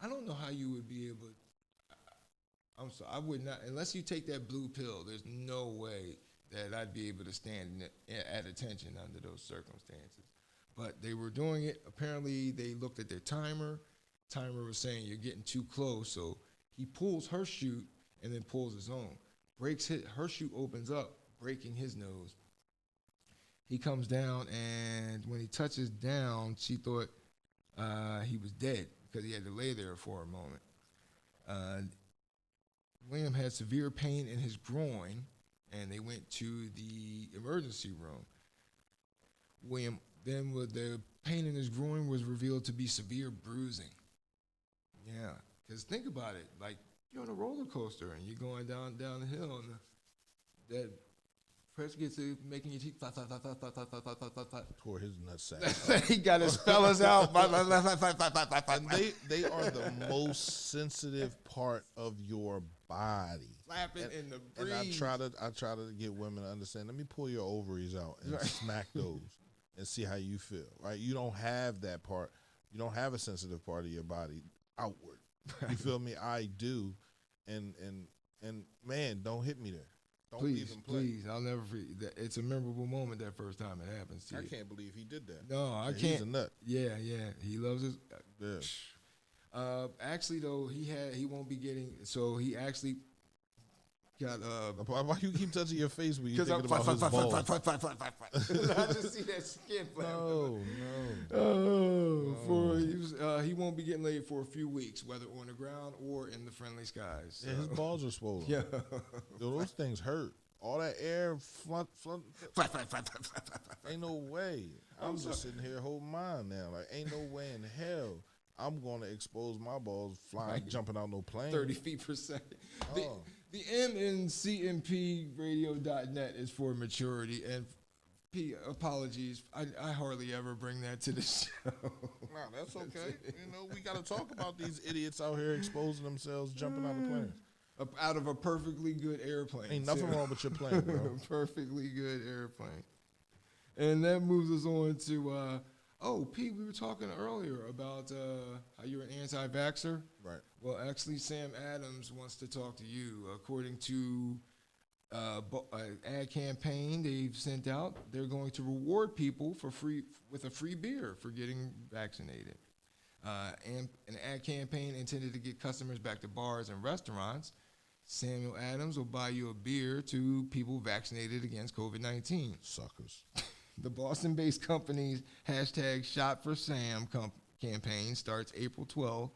don't know how you would be able to, I'm sorry, I would not, unless you take that blue pill, there's no way that I'd be able to stand at attention under those circumstances. But they were doing it. Apparently, they looked at their timer. Timer was saying, you're getting too close. So he pulls her chute and then pulls his own. Her chute opens up, breaking his nose. He comes down, and when he touches down, she thought he was dead because he had to lay there for a moment. William had severe pain in his groin, and they went to the emergency room. William, then with the pain in his groin was revealed to be severe bruising. Yeah, because think about it, like you're on a roller coaster and you're going down the hill, and that pressure gets to making your teeth flap. Tore his nutsack. He got his fellas out. And they are the most sensitive part of your body. Flapping in the breeze. And I try to get women to understand. Let me pull your ovaries out and smack those and see how you feel. Right? You don't have that part. You don't have a sensitive part of your body outward. You feel me? I do. And man, don't hit me there. Don't even play. Please, I'll never forget that. It's a memorable moment that first time it happens to you. I can't believe he did that. No, I can't. He's a nut. Yeah, he loves his. Yeah. Actually, though, he won't be getting. So he actually got. Why you keep touching your face when you thinking about his balls? I just see that skin flap. No. He won't be getting laid for a few weeks, whether on the ground or in the friendly skies. Yeah, his balls are swollen. Yeah. Those things hurt. All that air ain't no way. I'm just sitting here holding mine now. Like, ain't no way in hell I'm going to expose my balls flying, jumping out no plane. 30 feet per second. The MNCMPradio.net is for maturity. And P, apologies. I hardly ever bring that to the show. No, that's okay. We got to talk about these idiots out here exposing themselves, jumping out of planes. Out of a perfectly good airplane. Ain't nothing wrong with your plane, bro. Perfectly good airplane. And that moves us on to, Pete, we were talking earlier about how you're an anti-vaxxer. Right. Well, actually, Sam Adams wants to talk to you. According to an ad campaign they've sent out, they're going to reward people with a free beer for getting vaccinated. And an ad campaign intended to get customers back to bars and restaurants. Samuel Adams will buy you a beer to people vaccinated against COVID-19. Suckers. The Boston-based company's #ShotForSam campaign starts April 12th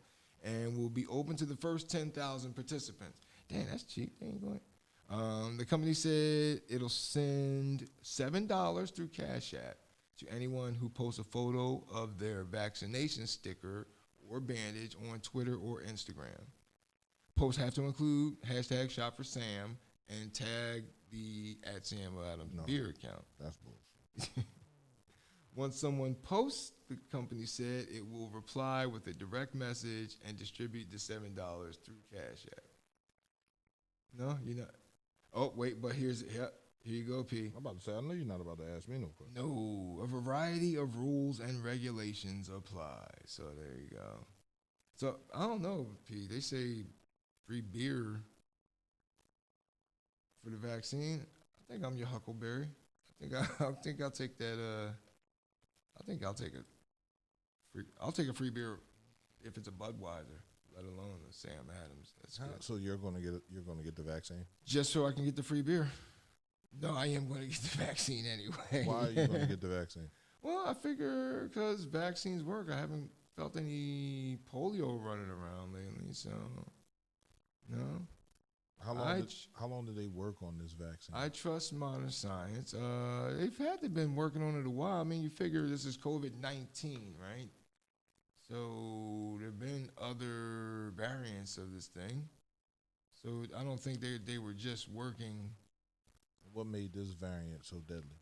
and will be open to the first 10,000 participants. Damn, that's cheap. They ain't going. The company said it'll send $7 through Cash App to anyone who posts a photo of their vaccination sticker or bandage on Twitter or Instagram. Posts have to include #ShotForSam and tag the @SamAdams beer account. That's bullshit. Once someone posts, the company said it will reply with a direct message and distribute the $7 through Cash App. No, you're not. Oh, wait, but here you go, P. I'm about to say, I know you're not about to ask me no question. No, a variety of rules and regulations apply. So there you go. So I don't know, P. They say free beer for the vaccine. I think I'm your Huckleberry. I think I'll take that. I think I'll take a free beer if it's a Budweiser, let alone a Sam Adams. That's good. So you're gonna get the vaccine? Just so I can get the free beer. No, I am going to get the vaccine anyway. Why are you going to get the vaccine? Well, I figure because vaccines work. I haven't felt any polio running around lately, so no. How long did they work on this vaccine? I trust modern science. They've had to been working on it a while. I mean, you figure this is COVID-19, right? So there have been other variants of this thing. So I don't think they were just working. What made this variant so deadly?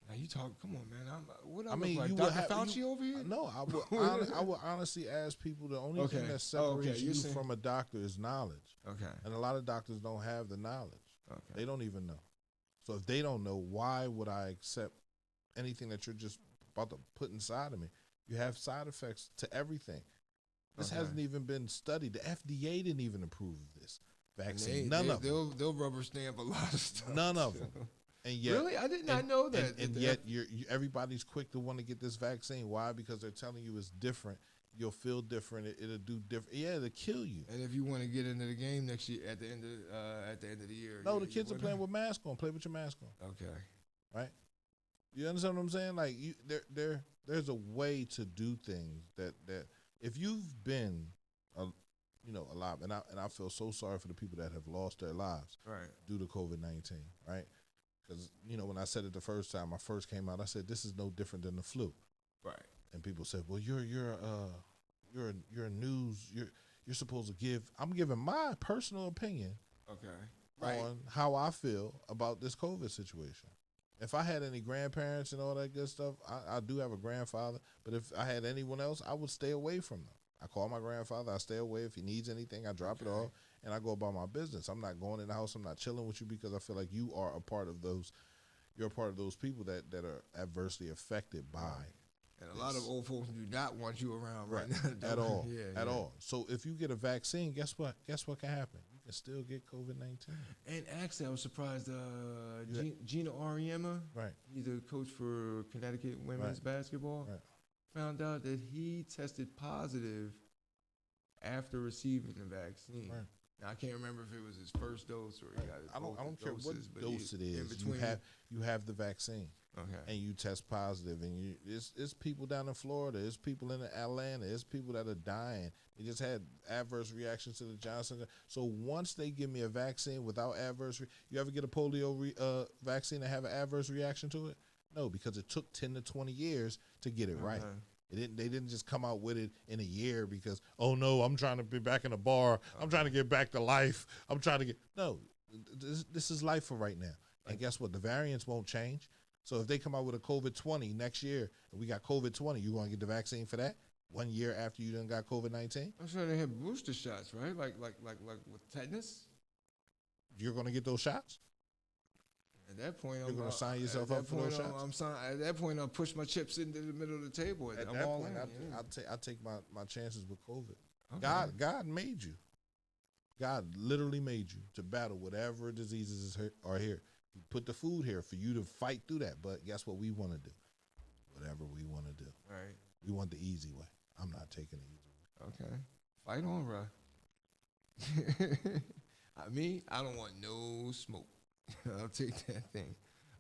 Now you talk. Come on, man. What I mean, look like? you Dr. Fauci over here? No, I would honestly ask people. The only thing that separates you from a doctor is knowledge. Okay. And a lot of doctors don't have the knowledge. Okay. They don't even know. So if they don't know, why would I accept anything that you're just about to put inside of me? You have side effects to everything. This hasn't even been studied. The FDA didn't even approve of this vaccine. None of them. They'll rubber stamp a lot of stuff. None of them. And yet, really? I did not know that. And yet, everybody's quick to want to get this vaccine. Why? Because they're telling you it's different. You'll feel different. It'll do different. Yeah, it'll kill you. And if you want to get into the game next year, at the end of the year. No, the kids are playing with masks on. Play with your mask on. Okay. Right? You understand what I'm saying? Like there's a way to do things that if you've been alive, and I feel so sorry for the people that have lost their lives due to COVID-19, right? Because when I said it the first time, I first came out, I said this is no different than the flu, right? And people said, well, you're a news, you're supposed to give. I'm giving my personal opinion, on how I feel about this COVID situation. If I had any grandparents and all that good stuff, I do have a grandfather, but if I had anyone else, I would stay away from them. I call my grandfather, I stay away. If he needs anything, I drop it off, and I go about my business. I'm not going in the house, I'm not chilling with you because I feel like you are a part of those, you're a part of those people that are adversely affected by And a lot of old folks do not want you around right now. At all. At all. So if you get a vaccine, guess what? Guess what can happen? You can still get COVID-19. And actually, I was surprised. Gino Auriemma, he's a coach for Connecticut women's basketball, found out that he tested positive after receiving the vaccine. Now, I can't remember if it was his first dose or he got his I don't care what dose it is. Between, you have the vaccine, and you test positive, and it's people down in Florida, it's people in Atlanta, it's people that are dying. They just had adverse reactions to the Johnson. So once they give me a vaccine without adverse, you ever get a polio vaccine and have an adverse reaction to it? No, because it took 10 to 20 years to get it right. They didn't just come out with it in a year because, oh no, I'm trying to be back in the bar. I'm trying to get back to life. No, this is life for right now. And guess what? The variants won't change. So if they come out with a COVID-20 next year and we got COVID-20, you want to get the vaccine for that 1 year after you done got COVID-19? I'm sure they have booster shots, right? Like with tetanus. You're going to get those shots? At that point, you're going to sign yourself up for those shots? At that point, I'll push my chips into the middle of the table. At I'm that all point, in. I'll take my chances with COVID. Okay. God made you. God literally made you to battle whatever diseases are here. He put the food here for you to fight through that. But guess what we want to do? Whatever we want to do. Right. We want the easy way. I'm not taking the easy way. Okay. Fight on, bro. I don't want no smoke. I'll take that thing.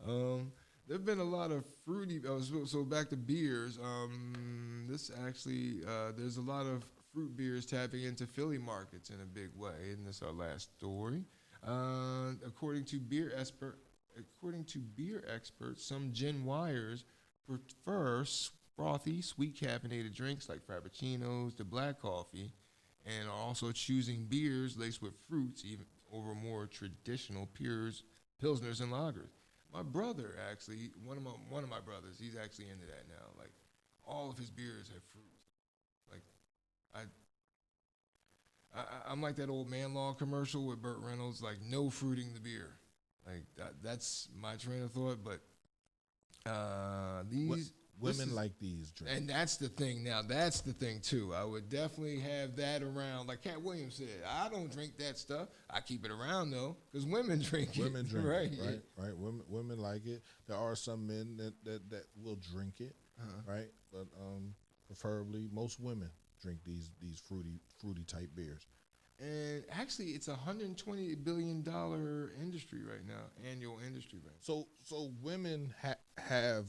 There have been a lot of fruity. So back to beers. There's a lot of fruit beers tapping into Philly markets in a big way, and this is our last story. According to beer experts, some Gen Yers prefer frothy, sweet caffeinated drinks like frappuccinos to black coffee, and are also choosing beers laced with fruits even over more traditional pilsners and lagers. My brother actually, one of my brothers, he's actually into that now. Like all of his beers have fruit. Like I'm like that old Man Law commercial with Burt Reynolds, like no fruiting the beer. Like that's my train of thought. But women like these drinks, and that's the thing. Now that's the thing too. I would definitely have that around. Like Cat Williams said, I don't drink that stuff. I keep it around though, because women drink it. Women drink right? it, right. Women like it. There are some men that will drink it, right? But preferably, most women drink these fruity type beers. And actually, it's $120 billion industry right now, annual industry right now. So women have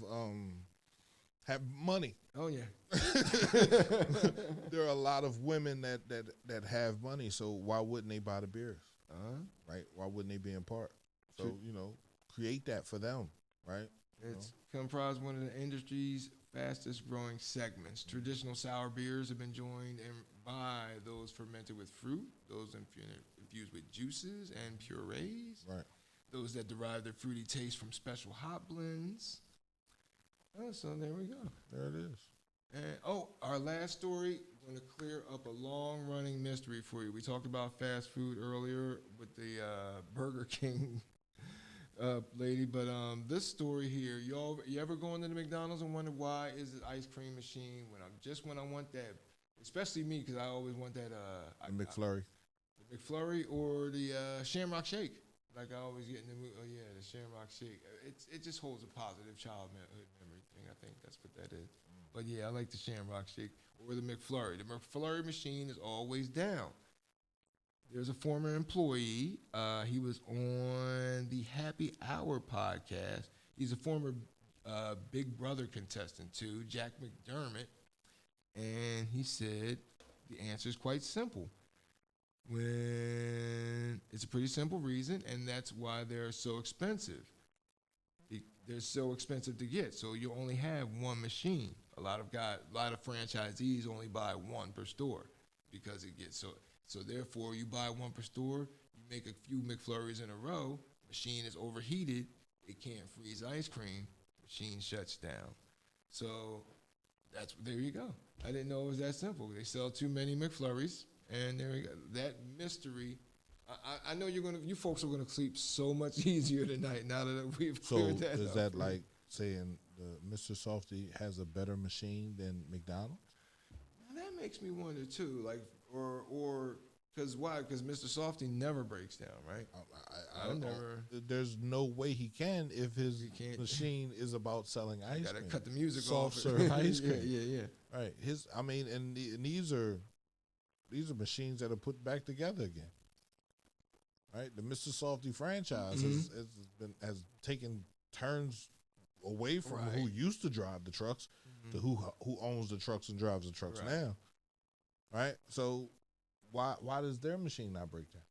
money. Oh yeah. There are a lot of women that have money. So why wouldn't they buy the beers? Right? Why wouldn't they be in part? So create that for them, right? It's comprised one of the industry's fastest growing segments. Traditional sour beers have been joined by those fermented with fruit, those infused with juices and purees, right? Those that derive their fruity taste from special hop blends. So there we go. There it is. And our last story, going to clear up a long-running mystery for you. We talked about fast food earlier with the Burger King lady, but this story here, you ever go into the McDonald's and wonder why is the ice cream machine when I want that, especially me because I always want that McFlurry, the McFlurry or the Shamrock Shake. Like I always get in the mood. Oh yeah, the Shamrock Shake. It just holds a positive childhood memory thing. I think that's what that is. But yeah, I like the Shamrock Shake or the McFlurry. The McFlurry machine is always down. There's a former employee. He was on the Happy Hour podcast. He's a former Big Brother contestant too, Jack McDermott. And he said the answer is quite simple. When it's a pretty simple reason, and that's why they're so expensive. They're so expensive to get, so you only have one machine. A lot of franchisees only buy one per store because it gets so. So therefore, you buy one per store, you make a few McFlurries in a row, machine is overheated, it can't freeze ice cream, machine shuts down. So there you go. I didn't know it was that simple. They sell too many McFlurries, and there we go. That mystery. I know you folks are gonna sleep so much easier tonight now that we've cleared that up. So is that like saying Mr. Softy has a better machine than McDonald's? That makes me wonder too, like, or because why? Because Mr. Softy never breaks down, right? I never. There's no way he can if his machine is about selling ice cream. Gotta cut the music soft off. serve ice cream. Yeah. Right. And these are machines that are put back together again. Right. The Mr. Softy franchise has taken turns away from who used to drive the trucks to who owns the trucks and drives the trucks now. Right? So why does their machine not break down?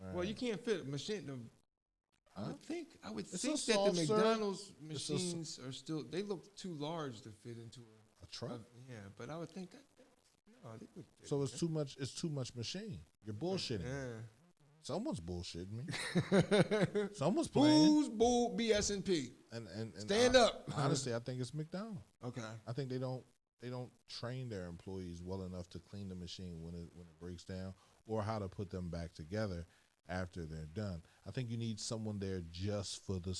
Right. Well, you can't fit a machine. I would think It's that a the soft McDonald's machines are still, they look too large to fit into a truck. Yeah, but I would think that no, they would fit. So it's too much machine. You're bullshitting. Yeah. Someone's bullshitting me. Someone's playing. Who's bull BS&P? And Stand up. Honestly, I think it's McDonald's. Okay. I think they don't train their employees well enough to clean the machine when it breaks down, or how to put them back together after they're done. I think you need someone there just for the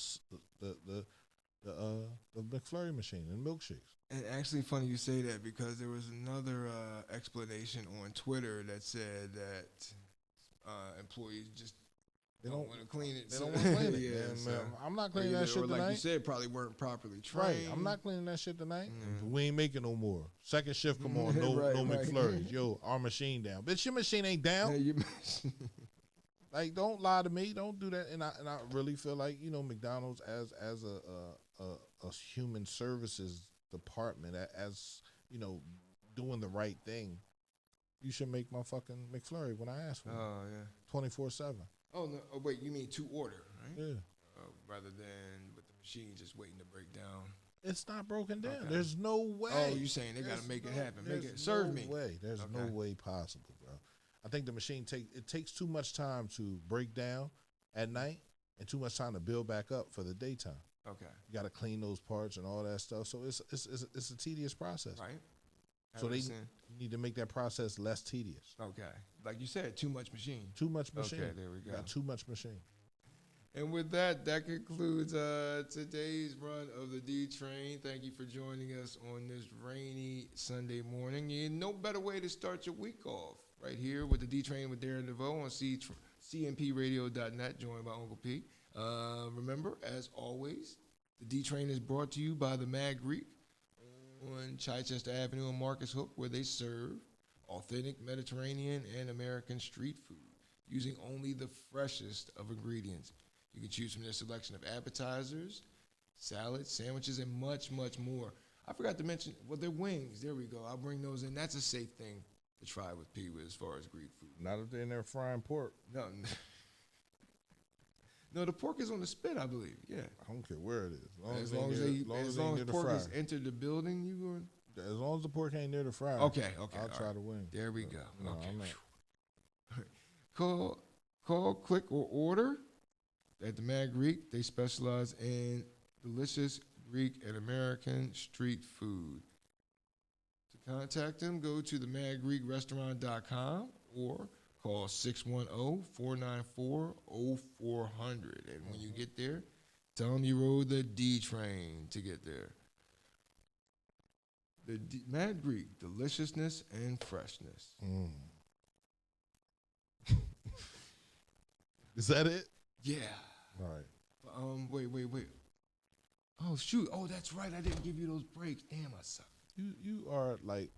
McFlurry machine and milkshakes. And actually, funny you say that, because there was another explanation on Twitter that said that employees just don't want to clean it. They don't want to clean it. Yeah, Man, I'm not cleaning that shit or tonight. like you said, probably weren't properly trained. Right, I'm not cleaning that shit tonight. We ain't making no more. Second shift, come on, no McFlurries. Yo, our machine down. Bitch, your machine ain't down. Like, don't lie to me. Don't do that. And I really feel like, McDonald's as a human services department, as doing the right thing, you should make my fucking McFlurry when I ask for it. Oh yeah. 24/7. Oh no. Oh wait, you mean to order, right? Yeah. Rather than with the machine just waiting to break down. It's not broken down. Okay. There's no way. Oh, you saying they got to make it happen? Make it serve me. There's no way possible, bro. I think the machine takes too much time to break down at night and too much time to build back up for the daytime. Okay. You got to clean those parts and all that stuff. So it's a tedious process. Right. So you need to make that process less tedious. Okay. Like you said, too much machine. Too much machine. Okay, there we go. Got too much machine. And with that concludes today's run of the D Train. Thank you for joining us on this rainy Sunday morning. No better way to start your week off. Right here with the D Train with Darren DeVoue on cmpradio.net, joined by Uncle P. Remember, as always, the D Train is brought to you by the Mad Greek on Chichester Avenue and Marcus Hook, where they serve authentic Mediterranean and American street food using only the freshest of ingredients. You can choose from their selection of appetizers, salads, sandwiches, and much, much more. I forgot to mention, their wings. There we go. I'll bring those in. That's a safe thing to try with P as far as Greek food. Not if they're in there frying pork. No, the pork is on the spit, I believe. Yeah. I don't care where it is. As long as pork has entered the building, you going. As long as the pork ain't near the fryer. Okay. I'll try the wing. There we go. No, okay. I'm not. Call, click, or order at the Mad Greek. They specialize in delicious Greek and American street food. To contact them, go to themadgreekrestaurant.com or call 610-494-0400. And when you get there, tell them you rode the D Train to get there. The Mad Greek, deliciousness and freshness. Is that it? Yeah. All right. Wait. Oh, shoot. Oh, that's right. I didn't give you those breaks. Damn, I suck. You are like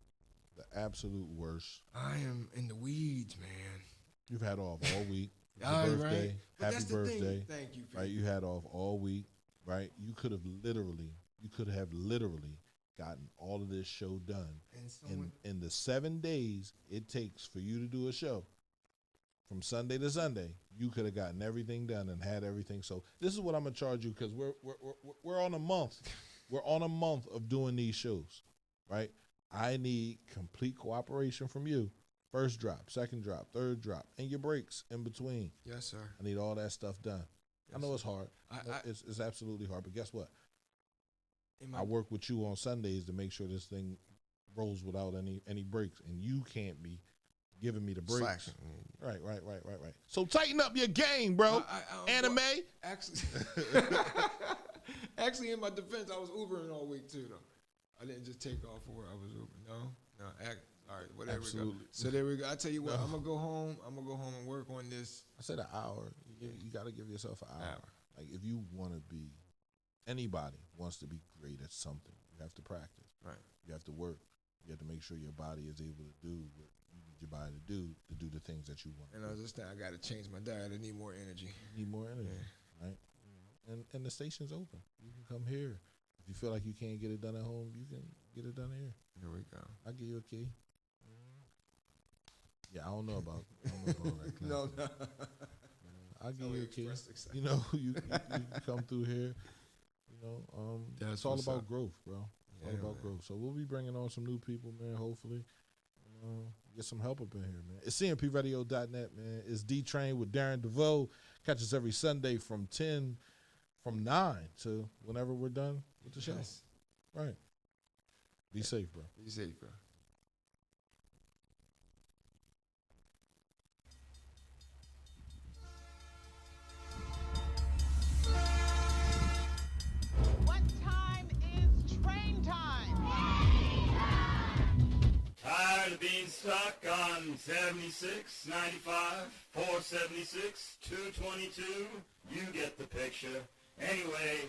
the absolute worst. I am in the weeds, man. You've had off all week. All birthday. Right. Happy birthday. Thank you. Right, you had off all week. Right, you could have literally gotten all of this show done in the 7 days it takes for you to do a show. From Sunday to Sunday, you could have gotten everything done and had everything. So this is what I'm gonna charge you, because we're on a month. We're on a month of doing these shows, right? I need complete cooperation from you. First drop, second drop, third drop, and your breaks in between. Yes, sir. I need all that stuff done. Yes, I know it's hard. It's absolutely hard, but guess what? I work with you on Sundays to make sure this thing rolls without any breaks, and you can't be giving me the breaks. Slacking. Right. So tighten up your game, bro. Anime. Actually, in my defense, I was Ubering all week too, though. I didn't just take off for where I was Ubering. No. All right, well, there we go. So there we go. I tell you what, I'm gonna go home and work on this. I said an hour. You got to give yourself an hour. Like, if you want to be, anybody wants to be great at something, you have to practice. Right. You have to work. You have to make sure your body is able to do what you need your body to do the things that you want. And I got to change my diet. I need more energy. Right? And the station's open. You can come here. If you feel like you can't get it done at home, you can get it done here. Here we go. I'll give you a key. Yeah, I don't know about that. No. I'll give you a key. You come through here. It's all about growth, bro. It's all about growth. So we'll be bringing on some new people, man, hopefully. Get some help up in here, man. It's cmpradio.net, man. It's D-Train with Darren DeVoue. Catch us every Sunday from 9 to whenever we're done with the show. Yes. Right. Be safe, bro. Be safe, bro. What time is train time? Tired of being stuck on 76, 95, 476, 222? You get the picture. Anyway,